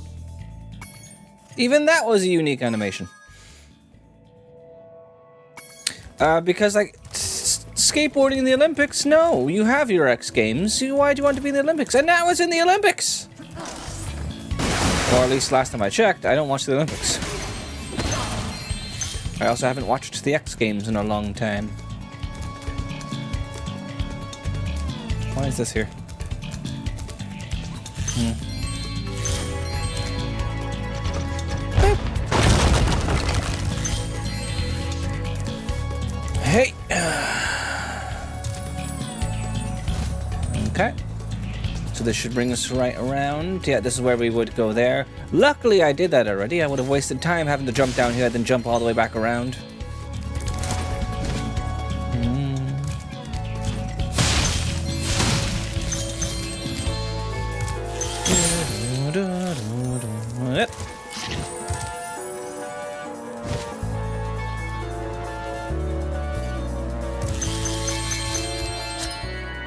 Even that was a unique animation. Because like skateboarding in the Olympics? No, you have your X Games. Why do you want to be in the Olympics? And now it's in the Olympics! Or at least last time I checked, I don't watch the Olympics. I also haven't watched the X Games in a long time. Why is this here? Hey! Okay. So this should bring us right around. Yeah, this is where we would go there. Luckily, I did that already. I would have wasted time having to jump down here, then jump all the way back around. Yep.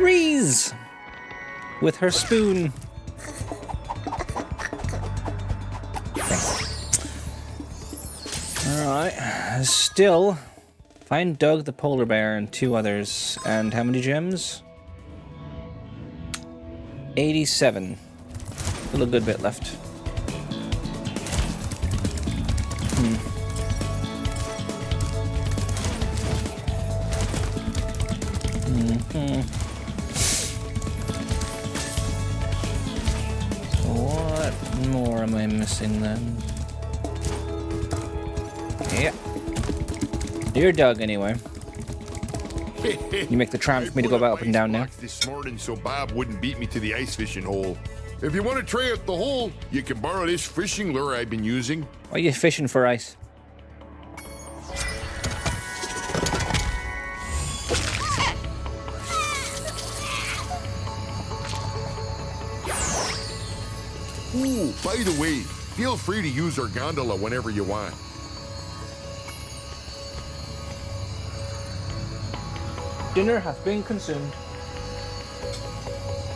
Reese with her spoon. Alright, still find Doug the polar bear and 2 others. And how many gems? 87. Still a good bit left. What more am I missing then? Yeah. You're Doug anyway. You make the tramp for me to go up and down now. This morning so Bob wouldn't beat me to the ice fishing hole. If you want to try out the hole, you can borrow this fishing lure I've been using. Why are you fishing for ice? Ooh, by the way, feel free to use our gondola whenever you want. Dinner has been consumed.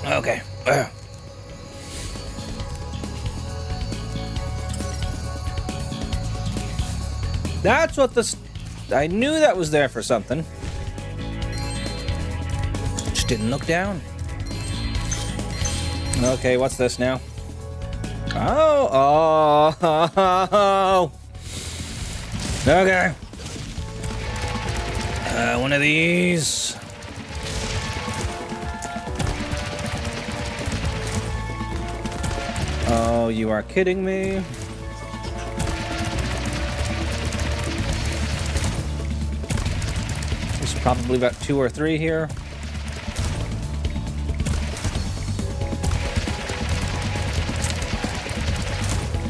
Okay. That's what this... I knew that was there for something. Just didn't look down. Okay, what's this now? Oh. Okay. One of these. Oh, you are kidding me. There's probably about 2 or 3 here.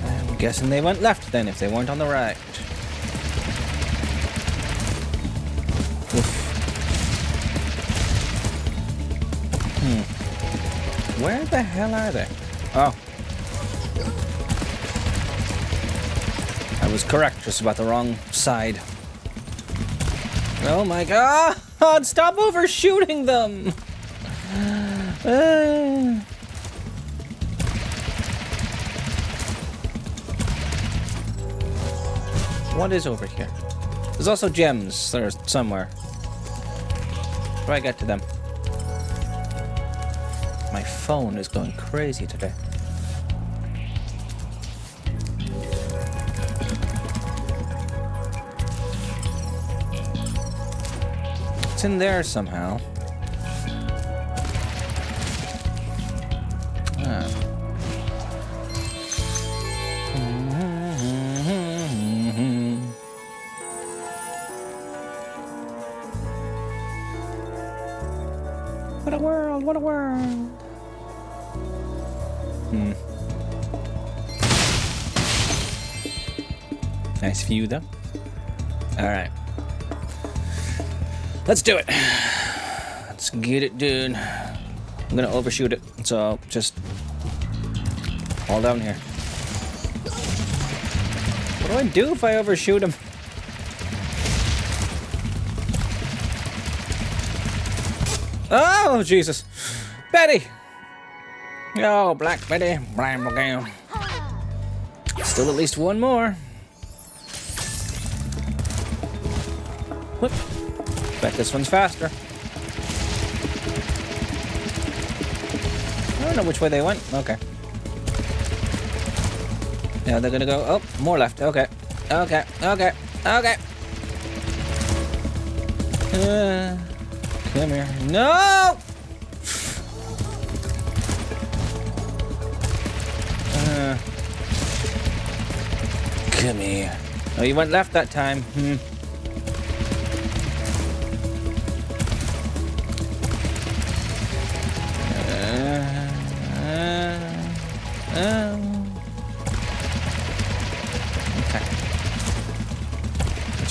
I'm guessing they went left then if they weren't on the right. Where the hell are they? Oh. I was correct, just about the wrong side. Oh my god! Stop overshooting them! What is over here? There's also gems. There's somewhere. How do I get to them? My phone is going crazy today. It's in there somehow. What a world, what a world. Nice view, though. All right. Let's do it. Let's get it done. I'm gonna overshoot it, so just all down here. What do I do if I overshoot him? Oh, Jesus. Betty! Oh, Black Betty. Still at least one more. Whoop. Bet this one's faster. I don't know which way they went. Okay. Now they're gonna go. Oh, more left. Okay. Okay. Okay. Okay. Come here. No! Come here. Oh, you went left that time.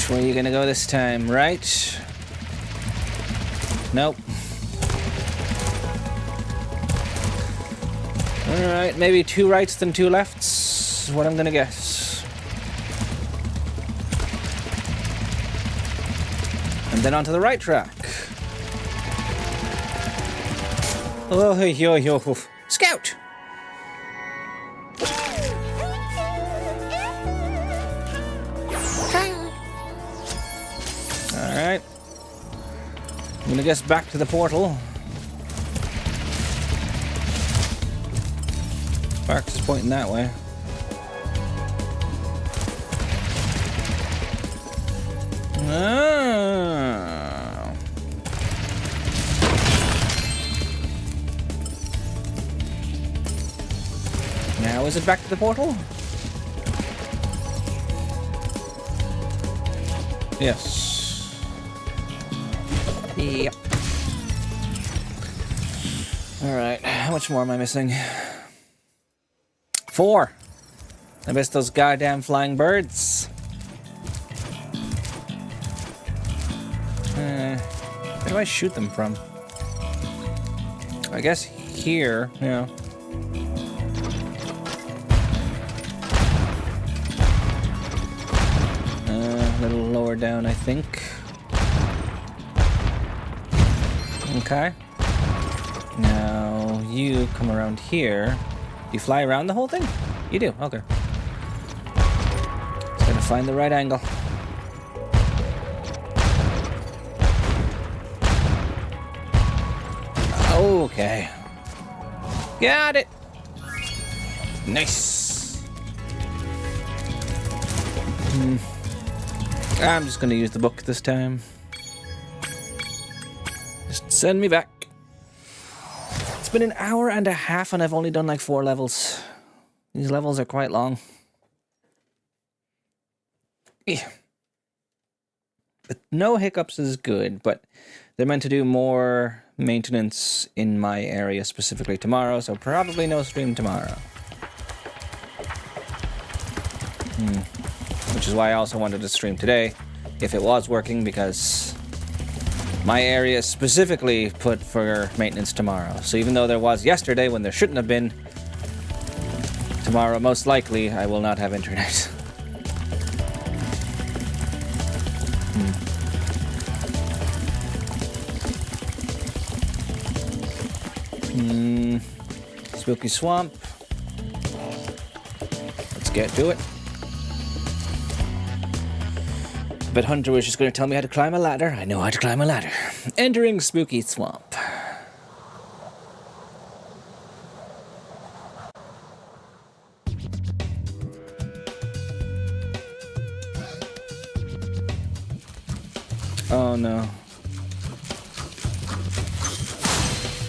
Which way are you gonna go this time? Right? Nope. Alright, maybe 2 rights than 2 lefts is what I'm gonna guess. And then onto the right track. Oh, hey, yo, yo. Scout! Alright. I'm gonna guess back to the portal. Sparks is pointing that way. Oh. Now is it back to the portal? Yes. Yep. Alright, how much more am I missing? 4. I missed those goddamn flying birds. Where do I shoot them from? I guess here, yeah. A little lower down, I think. Okay. Now, you come around here. You fly around the whole thing? You do, okay. Just gotta find the right angle. Okay. Got it! Nice! I'm just gonna use the book this time. Just send me back. It's been an hour and a half and I've only done like 4 levels. These levels are quite long. Yeah. But no hiccups is good, but they're meant to do more maintenance in my area specifically tomorrow, so probably no stream tomorrow. Which is why I also wanted to stream today, if it was working, because my area is specifically put for maintenance tomorrow. So even though there was yesterday when there shouldn't have been, tomorrow most likely I will not have internet. Spooky Swamp. Let's get to it. But Hunter was just going to tell me how to climb a ladder. I know how to climb a ladder. Entering Spooky Swamp. Oh no.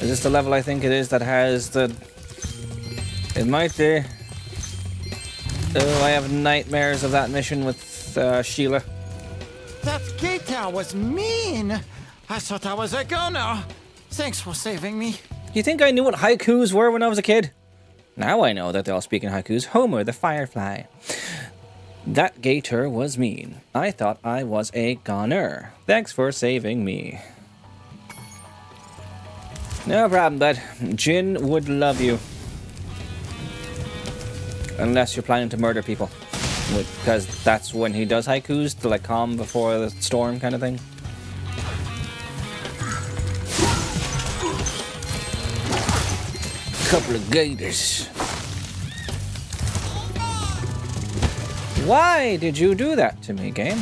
Is this the level I think it is that has the... It might be. Oh, I have nightmares of that mission with Sheila. That cheetah was mean. I thought I was a goner. Thanks for saving me. You think I knew what haikus were when I was a kid? Now I know that they all speak in haikus. Homer the Firefly. That gator was mean. I thought I was a goner. Thanks for saving me. No problem, bud. Jin would love you. Unless you're planning to murder people. Because that's when he does haikus, to like calm before the storm kind of thing. Couple of gators. Why did you do that to me, game?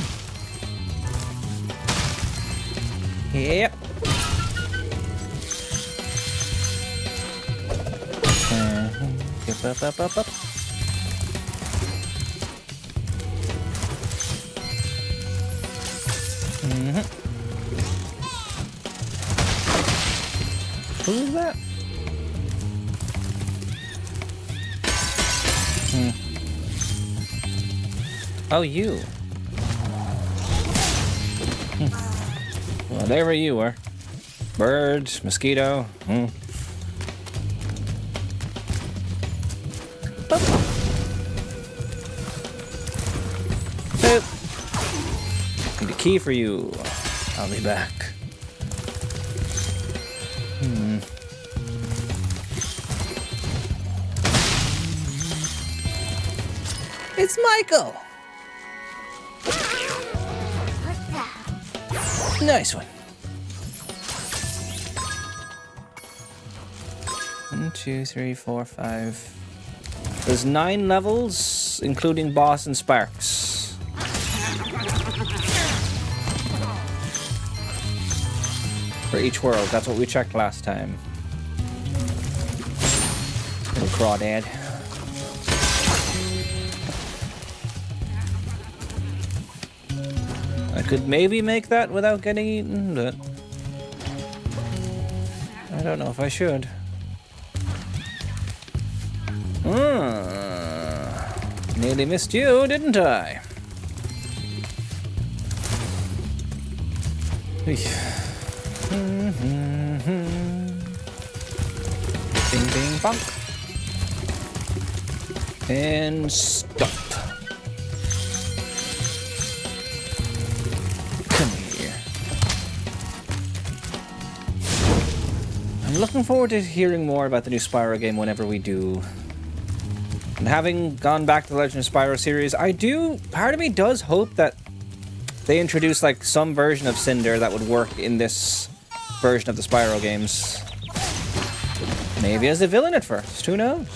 Yep. Up. Who's that? Oh, you. Well, there you were. Bird, mosquito. key for you. I'll be back. It's Michael! Nice one. 1, 2, 3, 4, 5. There's 9 levels, including boss and sparks. For each world, that's what we checked last time. Little crawdad. I could maybe make that without getting eaten, but I don't know if I should. Nearly missed you, didn't I? Bing, bing, bong. And stop. Come here. I'm looking forward to hearing more about the new Spyro game whenever we do. And having gone back to the Legend of Spyro series, part of me does hope that they introduce like some version of Cinder that would work in this version of the Spyro games. Maybe as a villain at first, who knows?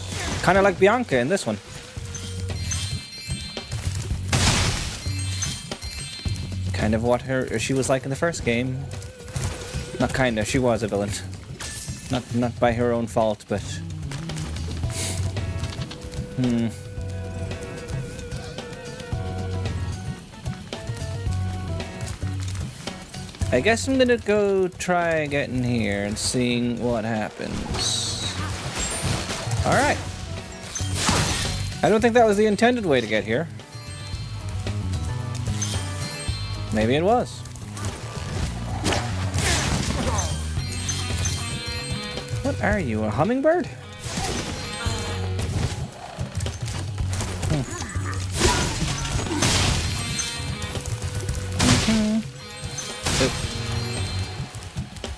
Kind of like Bianca in this one. Kind of what she was like in the first game. Not kinda, she was a villain. Not by her own fault, but... I guess I'm gonna go try getting here and seeing what happens. Alright. I don't think that was the intended way to get here. Maybe it was. What are you, a hummingbird?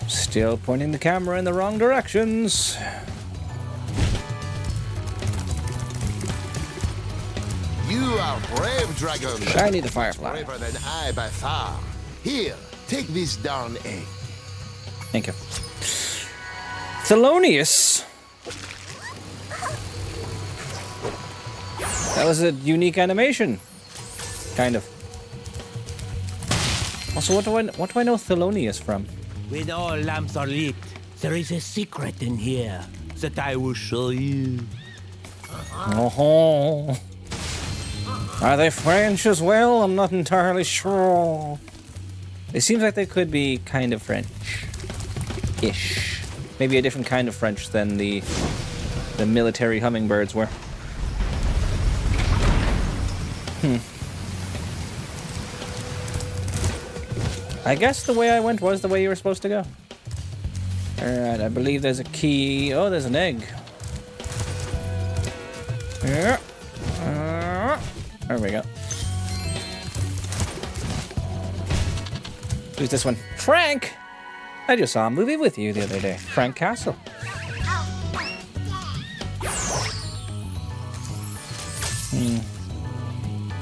Still pointing the camera in the wrong directions. You are brave, dragon. Shiny the firefly. Braver than I by far. Here, take this darn egg. Thank you. Thelonious. That was a unique animation. Kind of. Also, what do I know Thelonious from? When all lamps are lit, there is a secret in here that I will show you. Oh. Are they French as well? I'm not entirely sure. It seems like they could be kind of French-ish. Maybe a different kind of French than the military hummingbirds were. I guess the way I went was the way you were supposed to go. Alright, I believe there's a key. Oh, there's an egg. Yeah. There we go. Who's this one? Frank! I just saw a movie with you the other day. Frank Castle.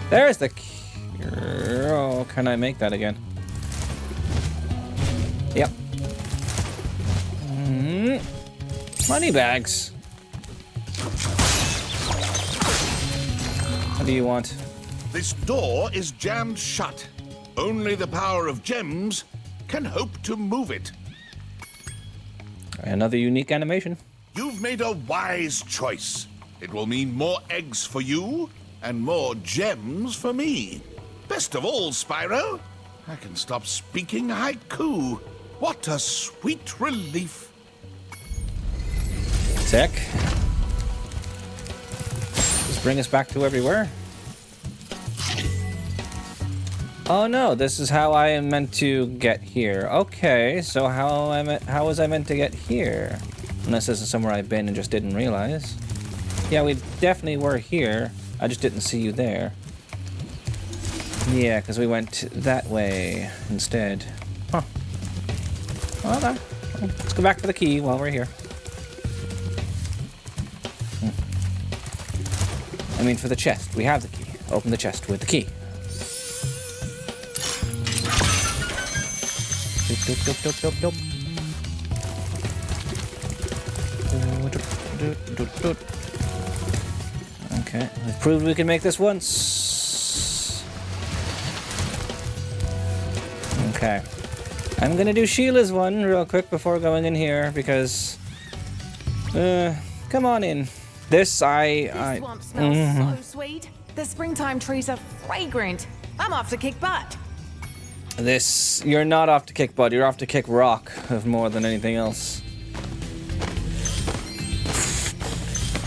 There's the key. Oh, can I make that again? Yep. Money bags. What do you want? This door is jammed shut. Only the power of gems can hope to move it. Another unique animation. You've made a wise choice. It will mean more eggs for you and more gems for me. Best of all, Spyro, I can stop speaking haiku. What a sweet relief. Sick. Just bring us back to where we were. Oh no, this is how I am meant to get here. Okay, so how was I meant to get here? Unless this is somewhere I've been and just didn't realize. Yeah, we definitely were here. I just didn't see you there. Yeah, because we went that way instead. Huh. Well then, let's go back for the key while we're here. I mean for the chest. We have the key. Open the chest with the key. Doop, doop, doop, doop, doop, doop. Okay, we've proved we can make this once. Okay. I'm gonna do Sheila's one real quick before going in here because come on in. This swamp smells so sweet. The springtime trees are fragrant. I'm off to kick butt. This, you're not off to kick butt, you're off to kick rock of more than anything else.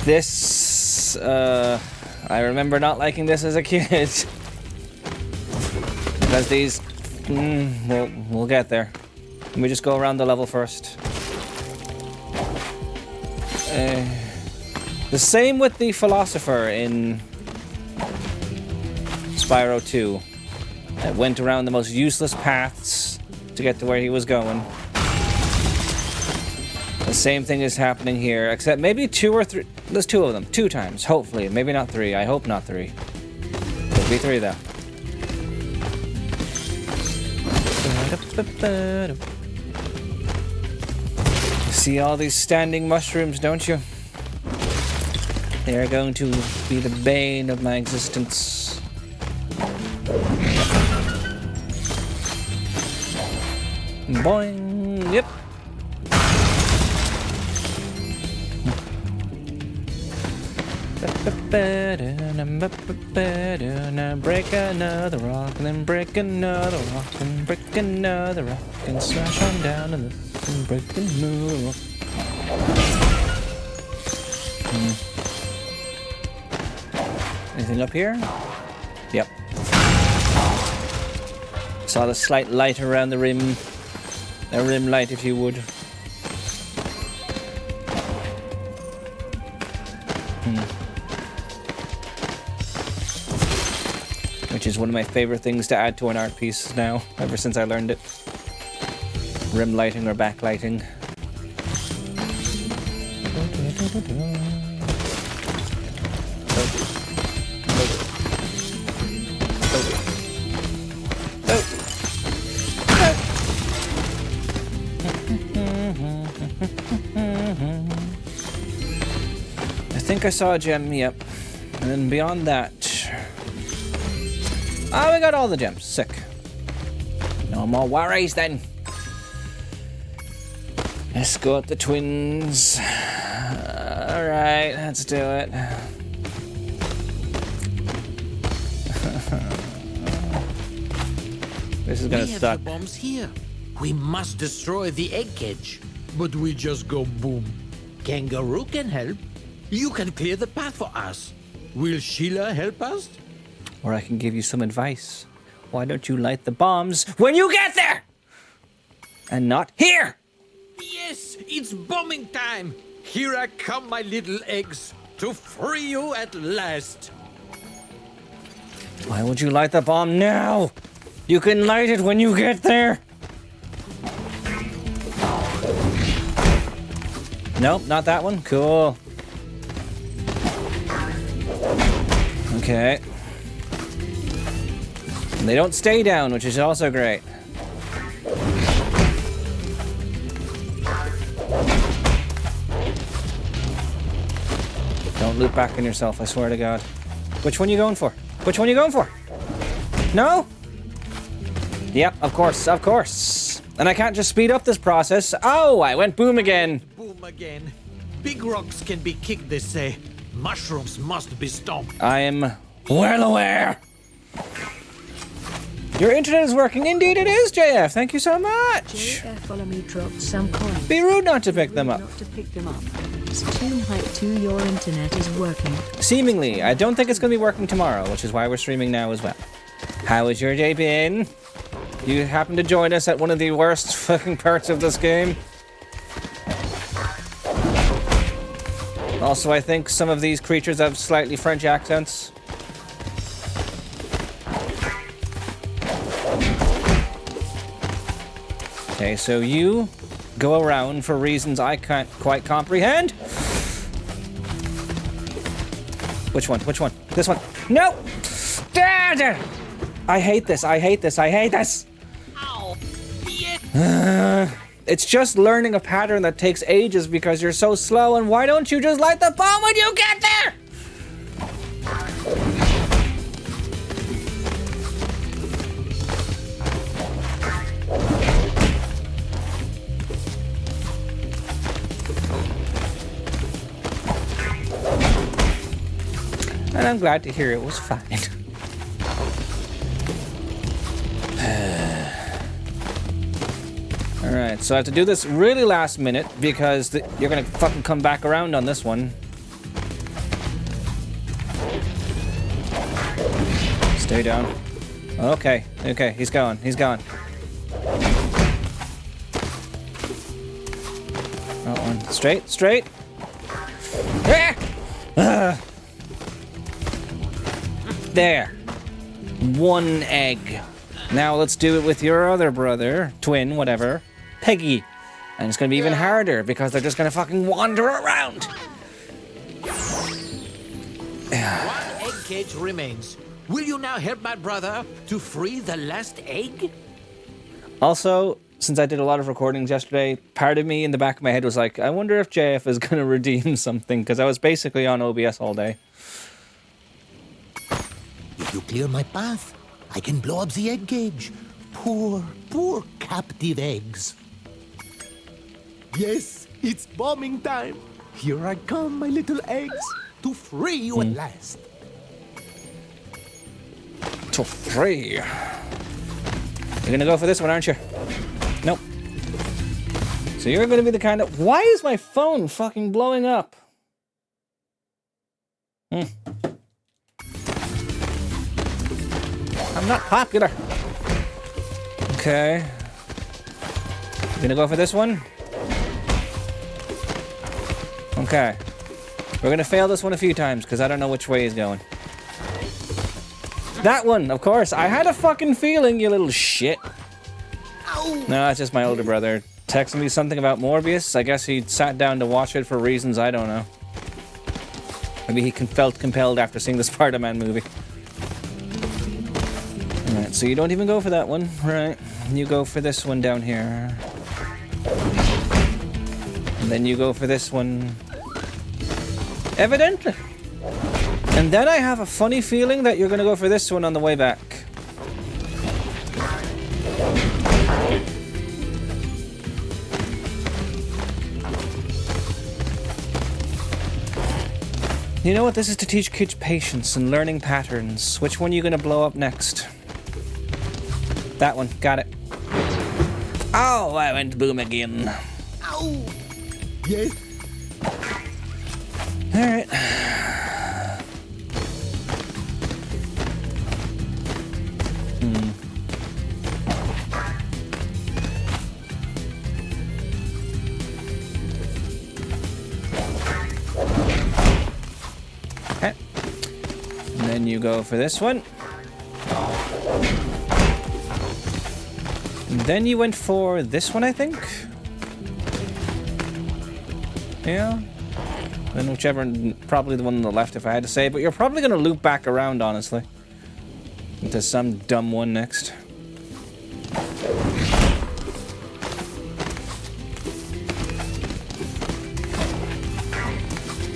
This, I remember not liking this as a kid. Because these, we'll get there. Let me just go around the level first. The same with the philosopher in Spyro 2. That went around the most useless paths to get to where he was going. The same thing is happening here, except maybe 2 or 3. There's 2 of them. 2 times, hopefully. Maybe not 3. I hope not 3. Could be 3 though. See all these standing mushrooms, don't you? They are going to be the bane of my existence. Boing! Yep. Break another rock, and then break another rock, and break another rock, and smash on down and then break another rock. Anything up here? Yep. Saw the slight light around the rim. A rim light, if you would. Which is one of my favorite things to add to an art piece now, ever since I learned it. Rim lighting or backlighting. I think I saw a gem, yep. And then beyond that... Oh, we got all the gems. Sick. No more worries then. Escort the twins. Alright, let's do it. This is gonna suck. The bombs here. We must destroy the egg cage. But we just go boom. Kangaroo can help. You can clear the path for us. Will Sheila help us? Or I can give you some advice. Why don't you light the bombs when you get there? And not here! Yes, it's bombing time. Here I come, my little eggs, to free you at last. Why would you light the bomb now? You can light it when you get there. Nope, not that one. Cool. Okay. And they don't stay down, which is also great. Don't loop back on yourself, I swear to God. Which one are you going for? Which one are you going for? No? Yep, of course, of course. And I can't just speed up this process. Oh, I went boom again. Boom again. Big rocks can be kicked, they say. Mushrooms must be stomped. I am well aware. Your internet is working. Indeed it is, JF. Thank you so much. JF follow me dropped some coins. Be rude not to pick them up. Not to pick them up. It's too hype to your internet is working. Seemingly. I don't think it's going to be working tomorrow, which is why we're streaming now as well. How has your day been? You happen to join us at one of the worst fucking parts of this game. Also, I think some of these creatures have slightly French accents. Okay, so you go around for reasons I can't quite comprehend. Which one? Which one? This one. No! Dad! I hate this. I hate this. I hate this. Ow. It's just learning a pattern that takes ages because you're so slow, and why don't you just light the bomb when you get there? And I'm glad to hear it was fine. Alright, so I have to do this really last minute because you're gonna fucking come back around on this one. Stay down. Okay, okay, he's going, he's going. That one. Straight, straight. There. One egg. Now let's do it with your other brother, twin, whatever, Peggy. And it's gonna be even harder because they're just gonna fucking wander around. One egg cage remains. Will you now help my brother to free the last egg? Also, since I did a lot of recordings yesterday, part of me in the back of my head was like, I wonder if JF is gonna redeem something, because I was basically on OBS all day. If you clear my path, I can blow up the egg cage. Poor, poor captive eggs. Yes, it's bombing time. Here I come, my little eggs, to free you at last. To free. You're gonna go for this one, aren't you? Nope. So you're gonna be the kind of... Why is my phone fucking blowing up? I'm not popular. Okay. You gonna go for this one? Okay. We're gonna fail this one a few times because I don't know which way he's going. That one, of course. I had a fucking feeling, you little shit. No, it's just my older brother texting me something about Morbius. I guess he sat down to watch it for reasons I don't know. Maybe he felt compelled after seeing the Spider-Man movie. Alright, so you don't even go for that one, right? You go for this one down here. And then you go for this one. Evidently. And then I have a funny feeling that you're gonna go for this one on the way back. You know what? This is to teach kids patience and learning patterns. Which one are you gonna blow up next? That one. Got it. Oh, I went boom again. Ow! Yes. Alright. Okay. And then you go for this one. And then you went for this one, I think? Yeah. Then whichever, probably the one on the left if I had to say, but you're probably going to loop back around, honestly. Into some dumb one next.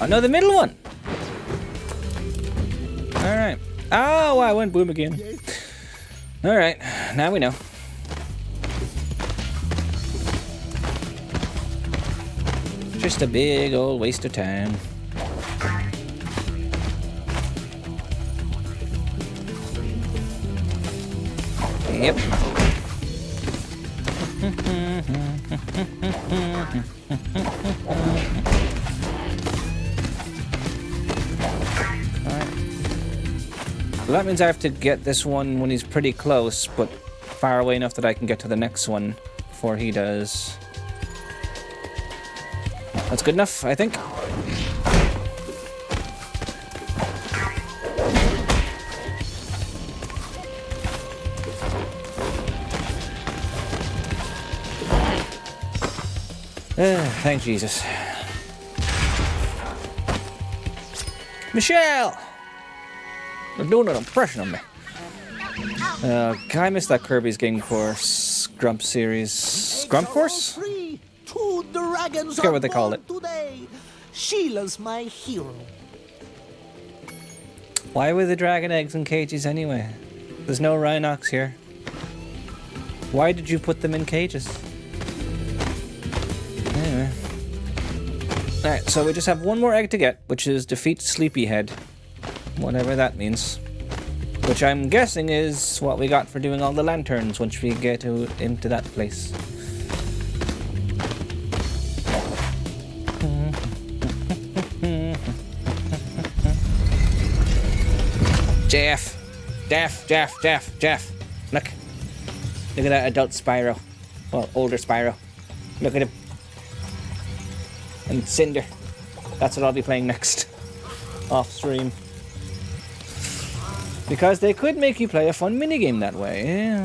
Another middle one! Alright. Oh, I went boom again. Alright, now we know. Just a big old waste of time. Yep. So that means I have to get this one when he's pretty close, but far away enough that I can get to the next one before he does. That's good enough, I think. Thank Jesus. Michelle! They're doing an impression of me. I missed that Kirby's Game Course Grump series. Grump Course? Two dragons I forget what they called it. today. Sheila's my hero. Why were the dragon eggs in cages anyway? There's no Rhinox here. Why did you put them in cages? Anyway. Alright, so we just have one more egg to get, which is defeat Sleepyhead. Whatever that means. Which I'm guessing is what we got for doing all the lanterns once we get into that place. Jeff. Look. Look at that adult Spyro. Well, older Spyro. Look at him. And Cinder. That's what I'll be playing next. Off stream. Because they could make you play a fun minigame that way.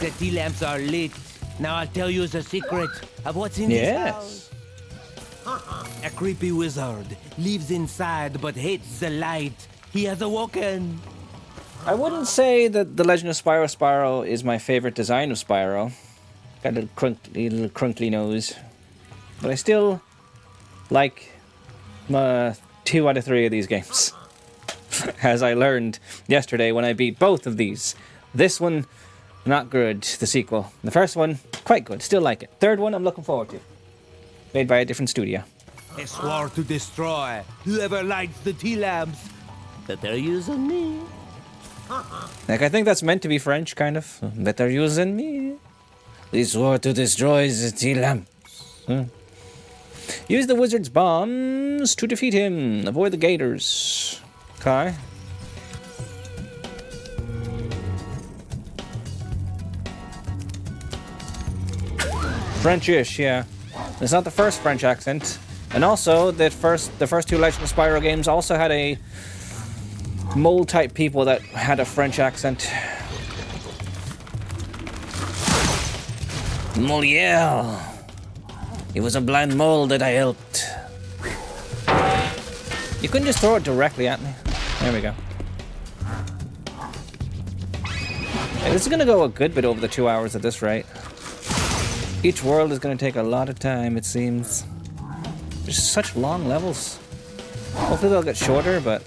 The tea lamps are lit. Now I'll tell you the secret of what's in this house. A creepy wizard lives inside but hates the light. He has awoken. I wouldn't say that The Legend of Spyro is my favorite design of Spyro. Got a little crunkly nose. But I still like 2 out of 3 of these games. As I learned yesterday when I beat both of these. This one, not good. The sequel. The first one, quite good. Still like it. Third one, I'm looking forward to. Made by a different studio. I swore to destroy whoever lights the tea lamps. But they're using me. Like, I think that's meant to be French, kind of. Better using me. They swore to destroy the tea lamps. Use the wizard's bombs to defeat him. Avoid the gators. Okay. Frenchish, yeah. It's not the first French accent. And also, the first 2 Legend of Spyro games also had a mole-type people that had a French accent. Molière. He was a blind mole that I helped. You couldn't just throw it directly at me. There we go. Hey, this is gonna go a good bit over the 2 hours at this rate. Each world is gonna take a lot of time, it seems. There's such long levels. Hopefully they'll get shorter, but...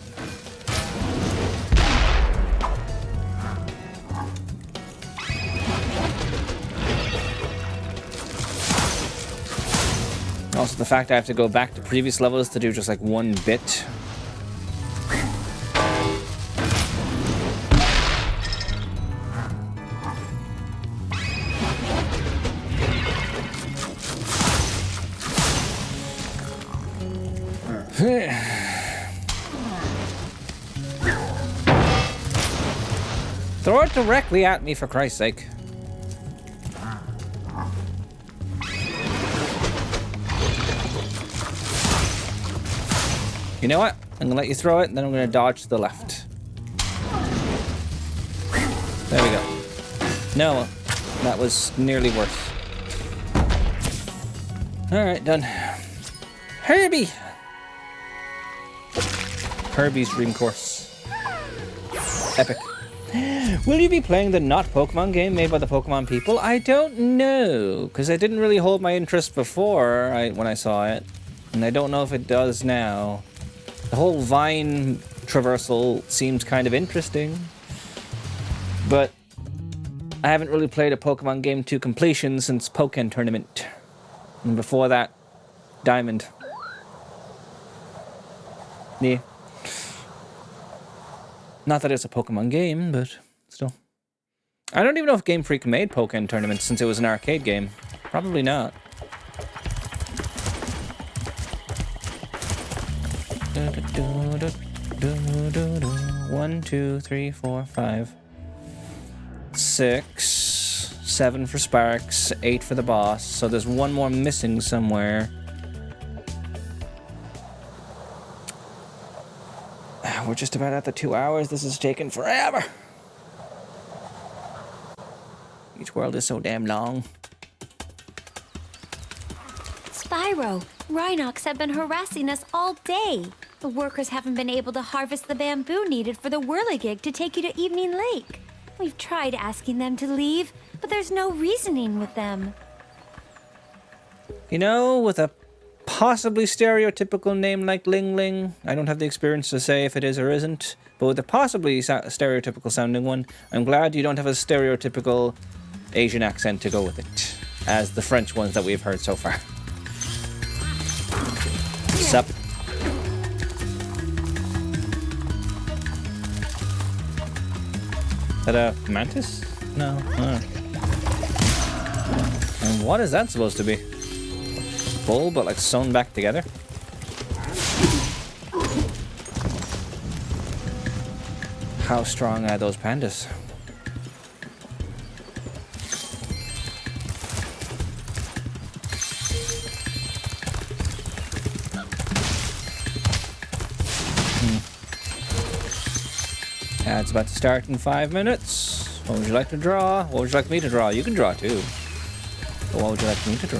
Also, the fact I have to go back to previous levels to do just like 1 bit. Throw it directly at me, for Christ's sake. You know what? I'm gonna let you throw it, and then I'm gonna dodge to the left. There we go. No, that was nearly worse. Alright, done. Herbie! Herbie's Dream Course. Epic. Will you be playing the not Pokemon game made by the Pokemon people? I don't know, because I didn't really hold my interest before when I saw it, and I don't know if it does now. The whole vine traversal seems kind of interesting, but I haven't really played a Pokemon game to completion since Pokken Tournament, and before that, Diamond. Yeah. Not that it's a Pokemon game, but still. I don't even know if Game Freak made Pokken Tournament since it was an arcade game. Probably not. 1, 2, 3, 4, 5, 6, 7 for Sparks, 8 for the boss. So there's 1 more missing somewhere. We're just about at the 2 hours. This is taking forever. Each world is so damn long. Spyro, Rhinox have been harassing us all day. The workers haven't been able to harvest the bamboo needed for the whirligig to take you to Evening Lake. We've tried asking them to leave, but there's no reasoning with them. You know, with a possibly stereotypical name like Ling Ling, I don't have the experience to say if it is or isn't, but with a possibly stereotypical sounding one, I'm glad you don't have a stereotypical Asian accent to go with it, as the French ones that we've heard so far. Sup? Is that a mantis? No. And what is that supposed to be? Bull, but like sewn back together? How strong are those pandas? It's about to start in 5 minutes. What would you like to draw? What would you like me to draw? You can draw too. But what would you like me to draw?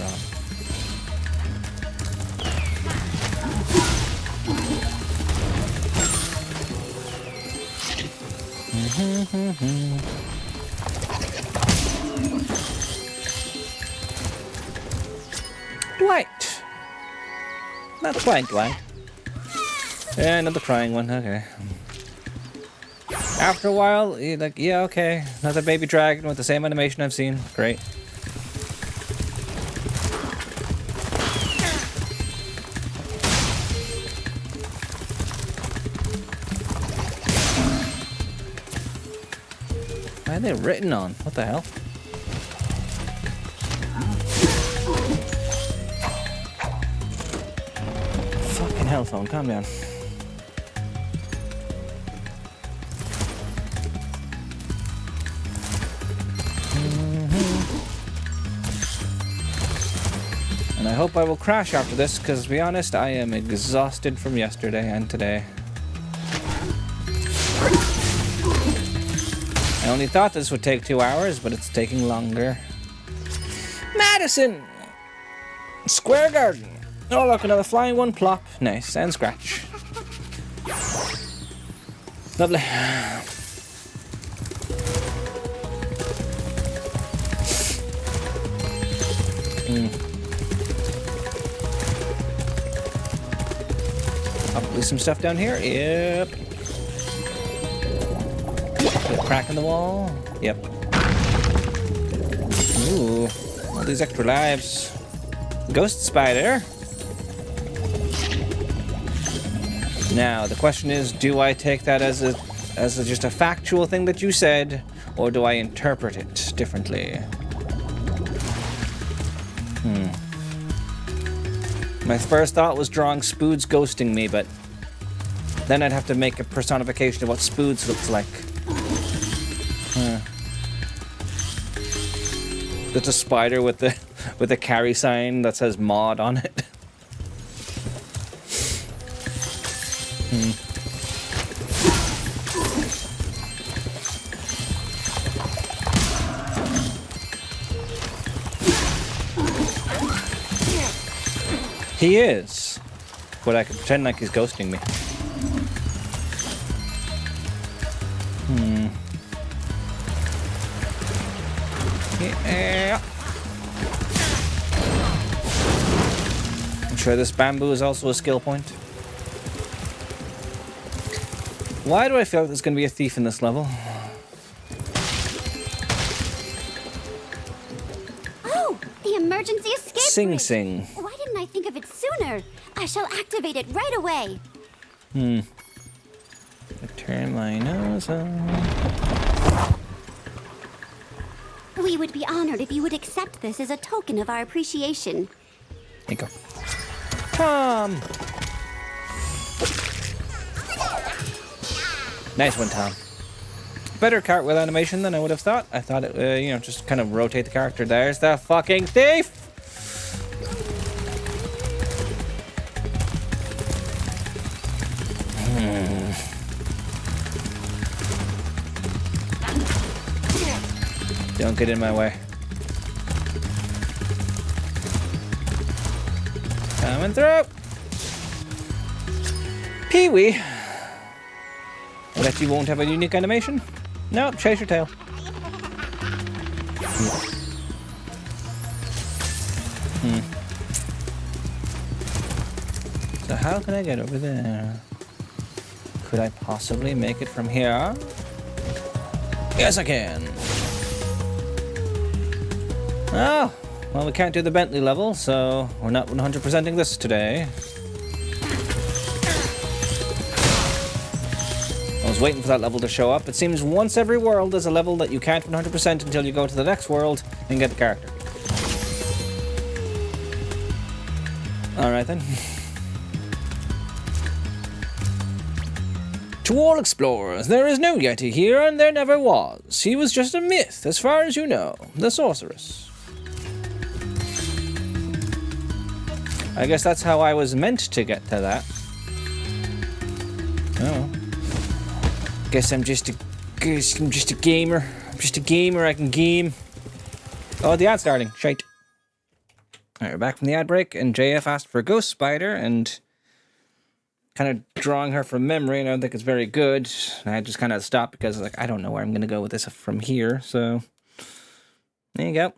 Dwight. Not quite Dwight. Yeah, another crying one. Okay. After a while, you're like, yeah, okay. Another baby dragon with the same animation I've seen. Great. Why are they written on? What the hell? Fucking hell, phone, calm down. And I hope I will crash after this, because to be honest, I am exhausted from yesterday and today. I only thought this would take 2 hours, but it's taking longer. Madison! Square Garden! Oh look, another flying one, plop. Nice, and scratch. Lovely. Probably some stuff down here. Yep. A crack in the wall. Yep. Ooh, all these extra lives. Ghost spider. Now the question is, do I take that as just a factual thing that you said, or do I interpret it differently? My first thought was drawing Spoods ghosting me, but then I'd have to make a personification of what Spoods looks like. It's a spider with a carry sign that says mod on it. He is, but I can pretend like he's ghosting me. Yeah. I'm sure this bamboo is also a skill point. Why do I feel like there's going to be a thief in this level? Oh, the emergency escape Sing bridge. Sing. Why didn't I think of it sooner? I shall activate it right away. Turn my nose on. We would be honored if you would accept this as a token of our appreciation. Here you go. Tom! Nice one, Tom. Better cartwheel animation than I would have thought. I thought it, you know, just kind of rotate the character. There's the fucking thief! Don't get in my way. Coming through. Pee-wee. I bet you won't have a unique animation. Nope, chase your tail. So how can I get over there? Could I possibly make it from here? Yes, I can. Oh, well, we can't do the Bentley level, so we're not 100%ing this today. I was waiting for that level to show up. It seems once every world is a level that you can't 100% until you go to the next world and get the character. Alright then. To all explorers, there is no Yeti here, and there never was. He was just a myth, as far as you know. The sorceress. I guess that's how I was meant to get to that. Oh. Guess I'm just a gamer. I'm just a gamer, I can game. Oh, the ad's starting. Shite. Alright, we're back from the ad break, and JF asked for a ghost spider, and kind of drawing her from memory, and I don't think it's very good. And I just kind of stopped because like I don't know where I'm going to go with this from here, so there you go.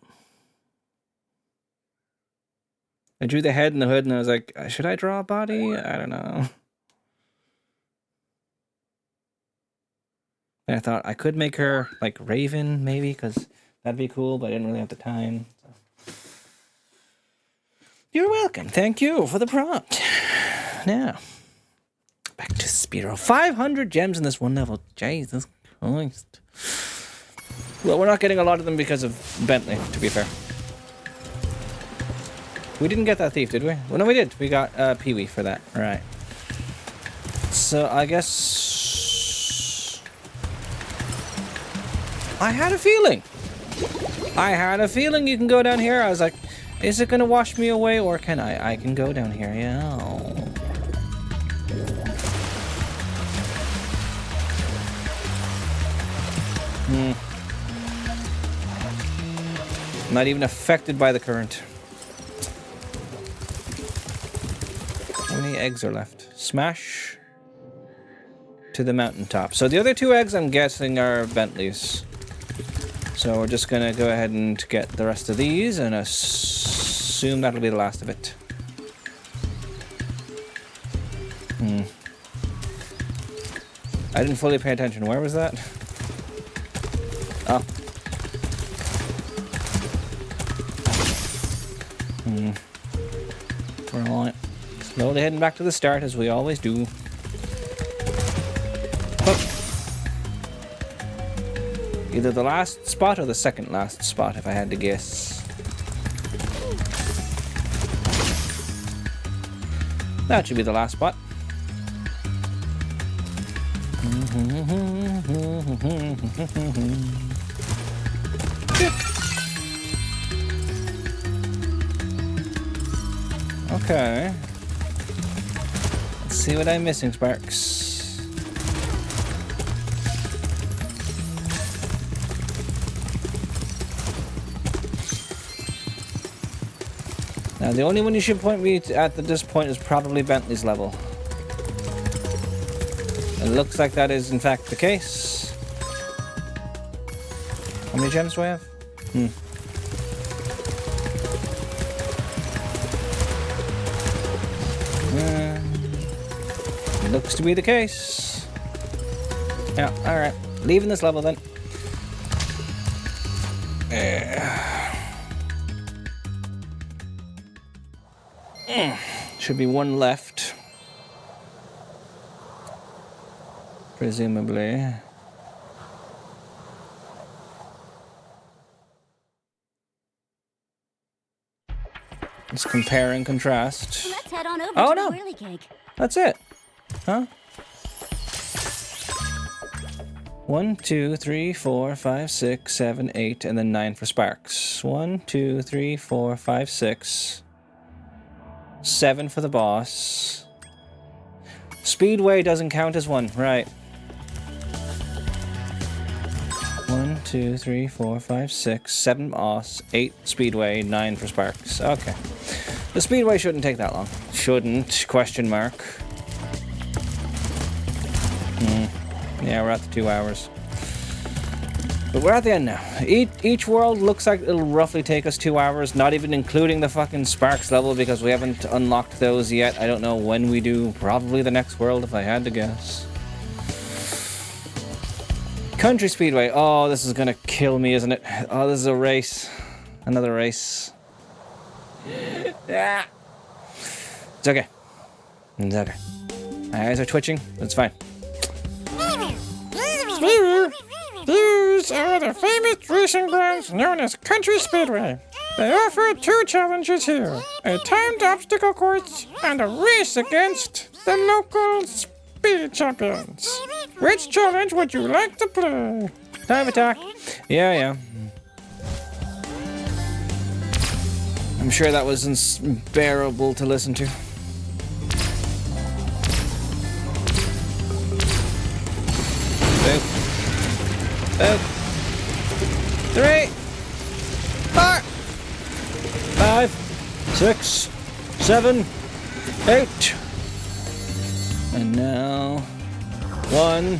I drew the head and the hood, and I was like, should I draw a body? I don't know. And I thought I could make her like Raven, maybe, because that'd be cool, but I didn't really have the time. So. You're welcome. Thank you for the prompt. Now, back to Spyro. 500 gems in this one level. Jesus Christ. Well, we're not getting a lot of them because of Bentley, to be fair. We didn't get that thief, did we? Well, no, we did. We got Pee-wee for that. All right. So, I guess... I had a feeling. You can go down here. I was like, is it going to wash me away, or can I? I can go down here, yeah. Not even affected by the current. How many eggs are left? Smash to the mountaintop. So the other 2 eggs, I'm guessing, are Bentleys. So we're just gonna go ahead and get the rest of these and assume that'll be the last of it. I didn't fully pay attention. Where was that? Oh. We're on it. Slowly heading back to the start, as we always do. Oh. Either the last spot or the second last spot, if I had to guess. That should be the last spot. Okay. Let's see what I'm missing, Sparks. Now, the only one you should point me at this point is probably Bentley's level. It looks like that is, in fact, the case. How many gems do I have? It looks to be the case. Yeah, alright. Leaving this level then. Should be one left. Presumably. Let's compare and contrast. Let's head on over oh to no! The whirly gig. That's it. Huh? 1, 2, 3, 4, 5, 6, 7, 8, and then 9 for Sparks. 1, 2, 3, 4, 5, 6. 7 for the boss. Speedway doesn't count as one, right? 1, 2, 2, 3, 4, 5, 6, 7 Moss, 8 Speedway, 9 for Sparks. Okay. The Speedway shouldn't take that long. Shouldn't, question mark. Yeah, we're at the 2 hours. But we're at the end now. Each world looks like it'll roughly take us 2 hours, not even including the fucking Sparks level because we haven't unlocked those yet. I don't know when we do. Probably the next world if I had to guess. Country Speedway. Oh, this is gonna kill me, isn't it? Oh, this is a race. Another race. Yeah. It's okay. It's okay. My eyes are twitching. It's fine. These are the famous racing grounds known as Country Speedway. They offer 2 challenges here. A timed obstacle course and a race against the local speed champions. Which challenge would you like to play? Time attack. Yeah. I'm sure that was unbearable to listen to. Two, 3, 4, 5, 6, 7, 8. And now 1,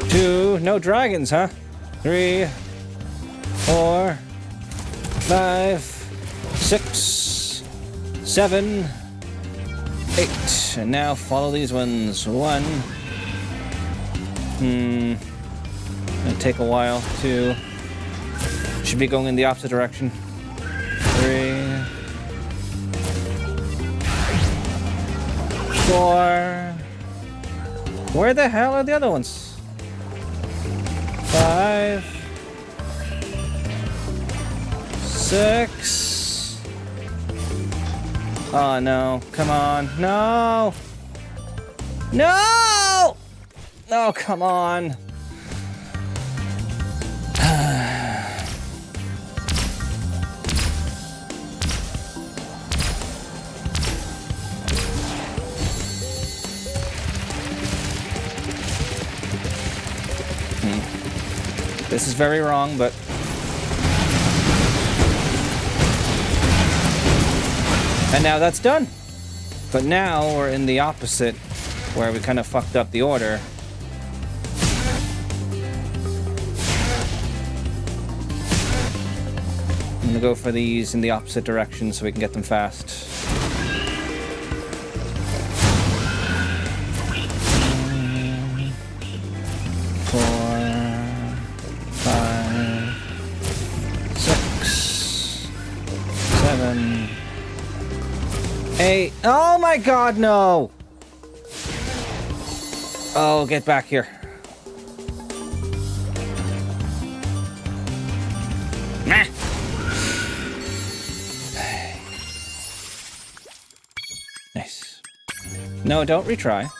2, no dragons, huh? 3, 4, 5, 6, 7, 8. And now follow these ones. 1. It'll take a while. 2. Should be going in the opposite direction. 3, 4. Where the hell are the other ones? 5, 6. Oh no, come on. No! No! Oh, come on. This is very wrong, but... And now that's done. But now we're in the opposite, where we kind of fucked up the order. I'm gonna go for these in the opposite direction so we can get them fast. Hey, oh my god, no! Oh, get back here. Nah. Nice. No, don't retry.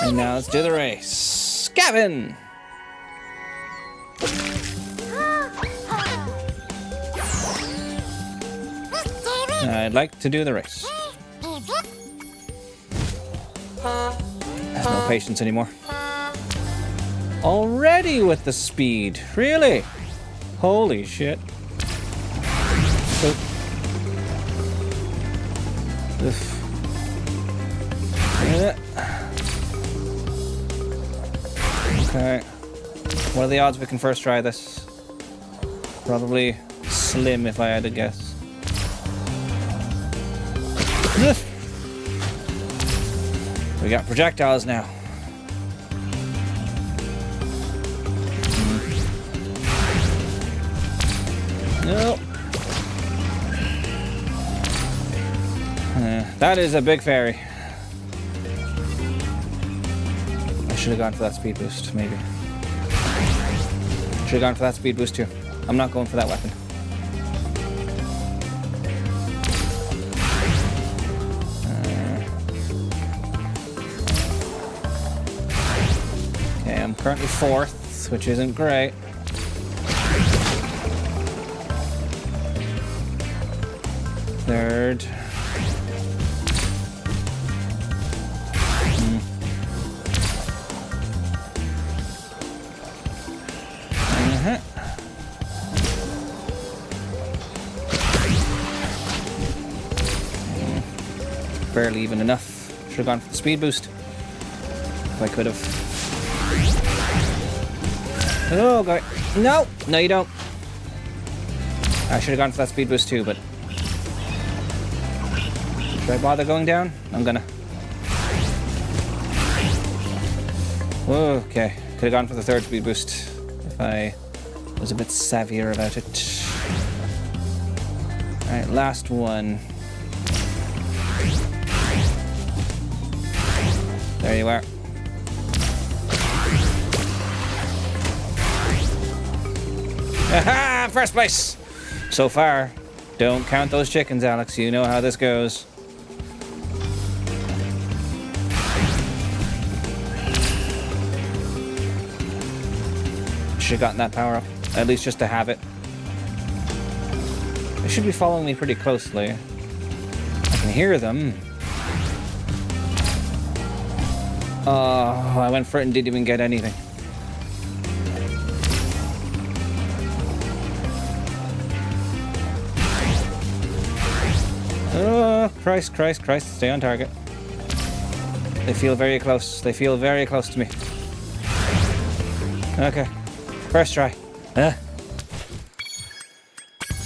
And now let's do the race. Gavin! I'd like to do the race. There's no patience anymore. Already with the speed. Really? Holy shit. Okay. What are the odds we can first try this? Probably slim if I had to guess. We got projectiles now. Nope. That is a big fairy. I should have gone for that speed boost, maybe. Should have gone for that speed boost too. I'm not going for that weapon. Okay, I'm currently 4th, which isn't great. Third. barely even enough. Should have gone for the speed boost. If I could have. Oh, God. No! No, you don't. I should have gone for that speed boost too, but... Should I bother going down? I'm gonna. Whoa, okay. Could have gone for the third speed boost if I was a bit savvier about it. Alright, last one. There you are. Aha! First place! So far. Don't count those chickens, Alex. You know how this goes. Should have gotten that power up. At least just to have it. They should be following me pretty closely. I can hear them. Oh, I went for it and didn't even get anything. Oh, Christ. Stay on target. They feel very close. They feel very close to me. Okay. First try.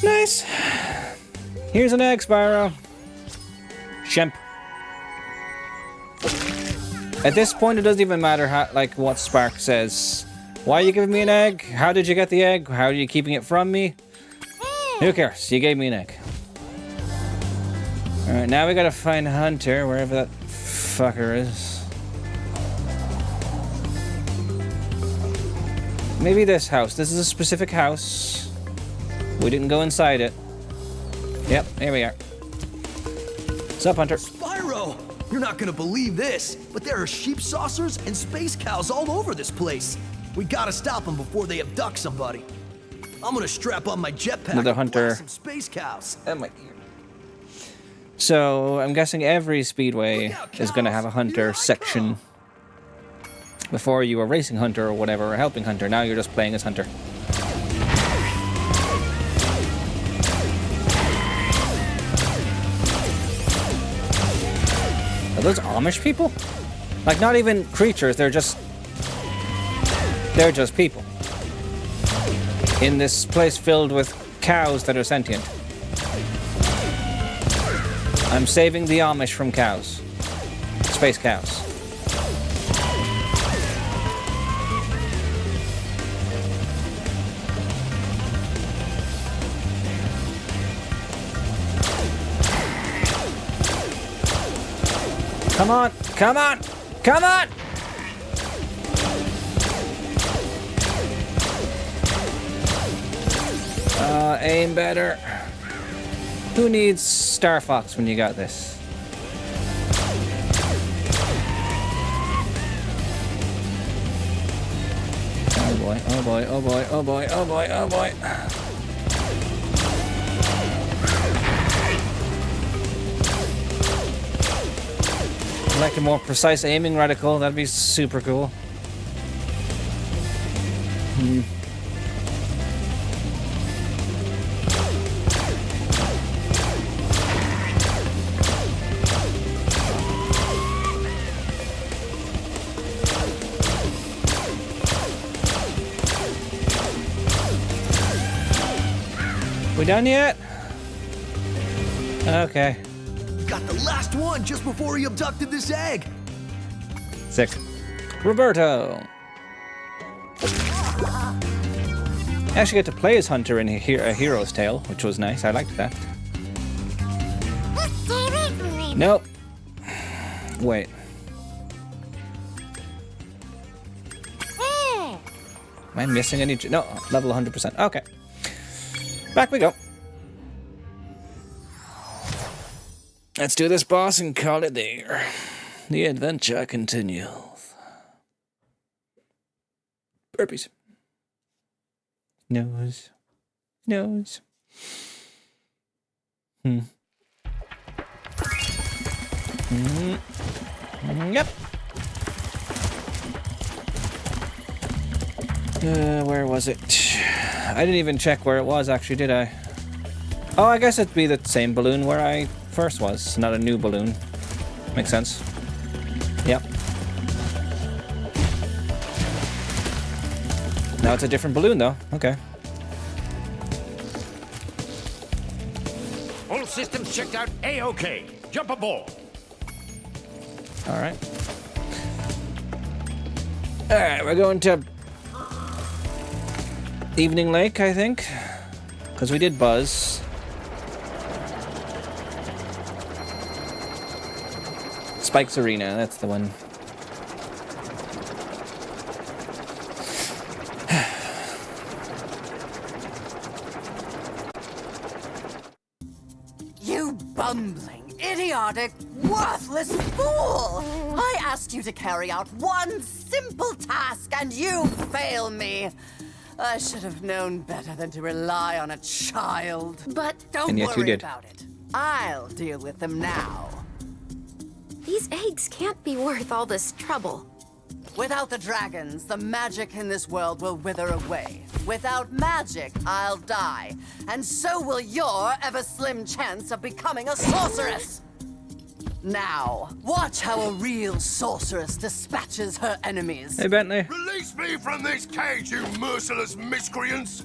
Nice. Here's an egg, Spyro. Shemp. At this point, it doesn't even matter how, like, what Spark says. Why are you giving me an egg? How did you get the egg? How are you keeping it from me? Who cares? You gave me an egg. Alright, now we gotta find Hunter, wherever that fucker is. Maybe this house. This is a specific house. We didn't go inside it. Yep, here we are. What's up, Hunter? Spyro! You're not gonna believe this, but there are sheep saucers and space cows all over this place. We gotta stop them before they abduct somebody. I'm gonna strap on my jetpack Another and Hunter. blast some space cows. And my ear. So, I'm guessing every speedway is gonna have a Hunter section. Before you were racing Hunter or whatever, or helping Hunter. Now you're just playing as Hunter. Are those Amish people? Like, not even creatures, they're just people. In this place filled with cows that are sentient. I'm saving the Amish from cows. Space cows. Come on! Come on! Come on! Aim better. Who needs Star Fox when you got this? Oh boy, oh boy, oh boy, oh boy, oh boy, oh boy. Like a more precise aiming reticle, that'd be super cool. We done yet? Okay. Got the last one just before he abducted this egg. Sick. Roberto. I actually get to play as Hunter in A Hero's Tale, which was nice. I liked that. Nope. Wait. Am I missing any? No, level 100%. Okay. Back we go. Let's do this, boss, and call it there. The adventure continues. Burpees. Nose. Nose. Yep. Where was it? I didn't even check where it was, actually, did I? Oh, I guess it'd be the same balloon where I first was, not a new balloon. Makes sense. Yep. Now it's a different balloon, though. Okay. All systems checked out A-OK. Jump aboard. All right. All right, we're going to Evening Lake, I think, because we did Buzz. Spike's Arena, that's the one. You bumbling, idiotic, worthless fool! I asked you to carry out one simple task and you fail me. I should have known better than to rely on a child. But don't worry about it. I'll deal with them now. These eggs can't be worth all this trouble. Without the dragons, the magic in this world will wither away. Without magic, I'll die. And so will your ever-slim chance of becoming a sorceress. Now, watch how a real sorceress dispatches her enemies. Hey, Bentley. Release me from this cage, you merciless miscreants!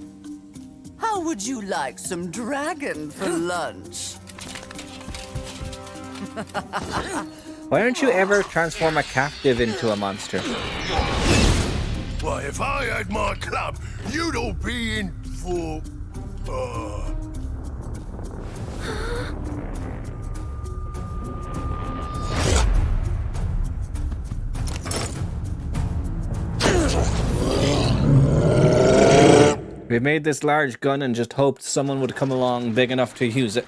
How would you like some dragon for lunch? Why don't you ever transform a captive into a monster? Why, if I had my club, you'd all be in for... We made this large gun and just hoped someone would come along big enough to use it.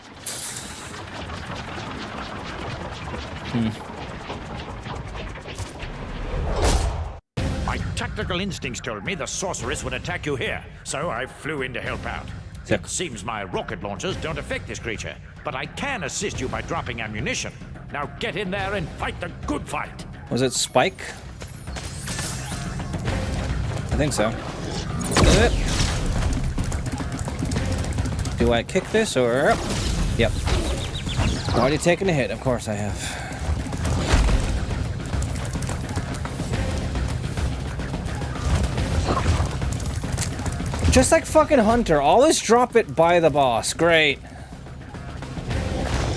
My tactical instincts told me the sorceress would attack you here, so I flew in to help out. It seems my rocket launchers don't affect this creature, but I can assist you by dropping ammunition. Now get in there and fight the good fight. Was it Spike? I think so. Do I kick this or... Yep. Already taken a hit, of course I have. Just like fucking Hunter, always drop it by the boss. Great.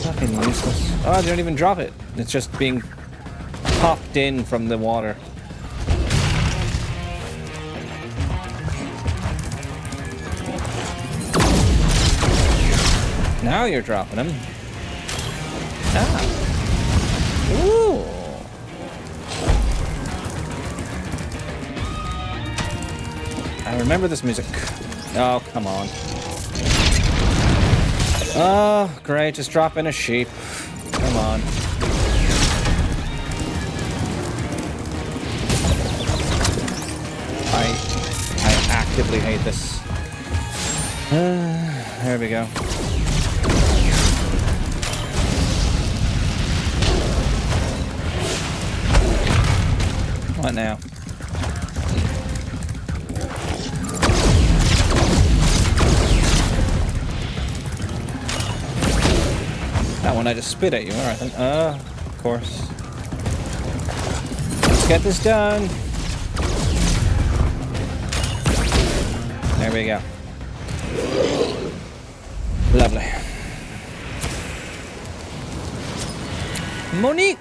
Fucking useless. Oh, they don't even drop it. It's just being popped in from the water. Now you're dropping them. Ah. Ooh. I remember this music. Oh, come on. Oh, great. Just drop in a sheep. Come on. I actively hate this. There we go. What now? That one I just spit at you. Alright then. Of course. Let's get this done. There we go. Lovely. Monique!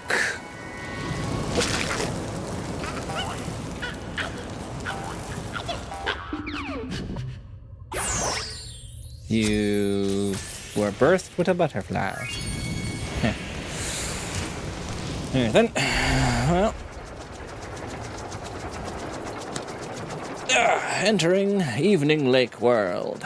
You were birthed with a butterfly. Yeah. Here then. Well. Entering Evening Lake World.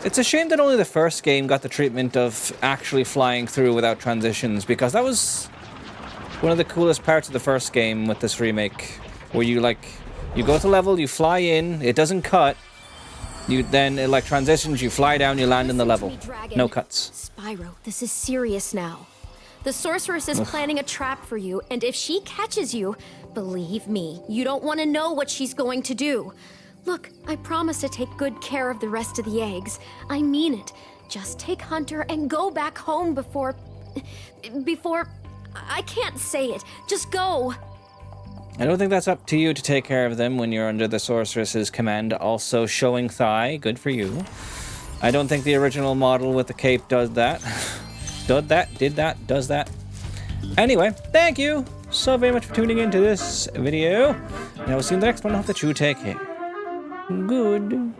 It's a shame that only the first game got the treatment of actually flying through without transitions, because that was one of the coolest parts of the first game with this remake, where you go to level, you fly in, it doesn't cut, it transitions, you fly down, you land in the level. No cuts. Spyro, this is serious now. The sorceress is planning a trap for you, and if she catches you, believe me, you don't want to know what she's going to do. Look, I promise to take good care of the rest of the eggs. I mean it. Just take Hunter and go back home before... I can't say it. Just go. I don't think that's up to you to take care of them when you're under the sorceress's command. Also showing thigh, good for you. I don't think the original model with the cape does that. Does that. Anyway, thank you so very much for tuning into this video. And I will see you in the next one. I hope that you take care. Good.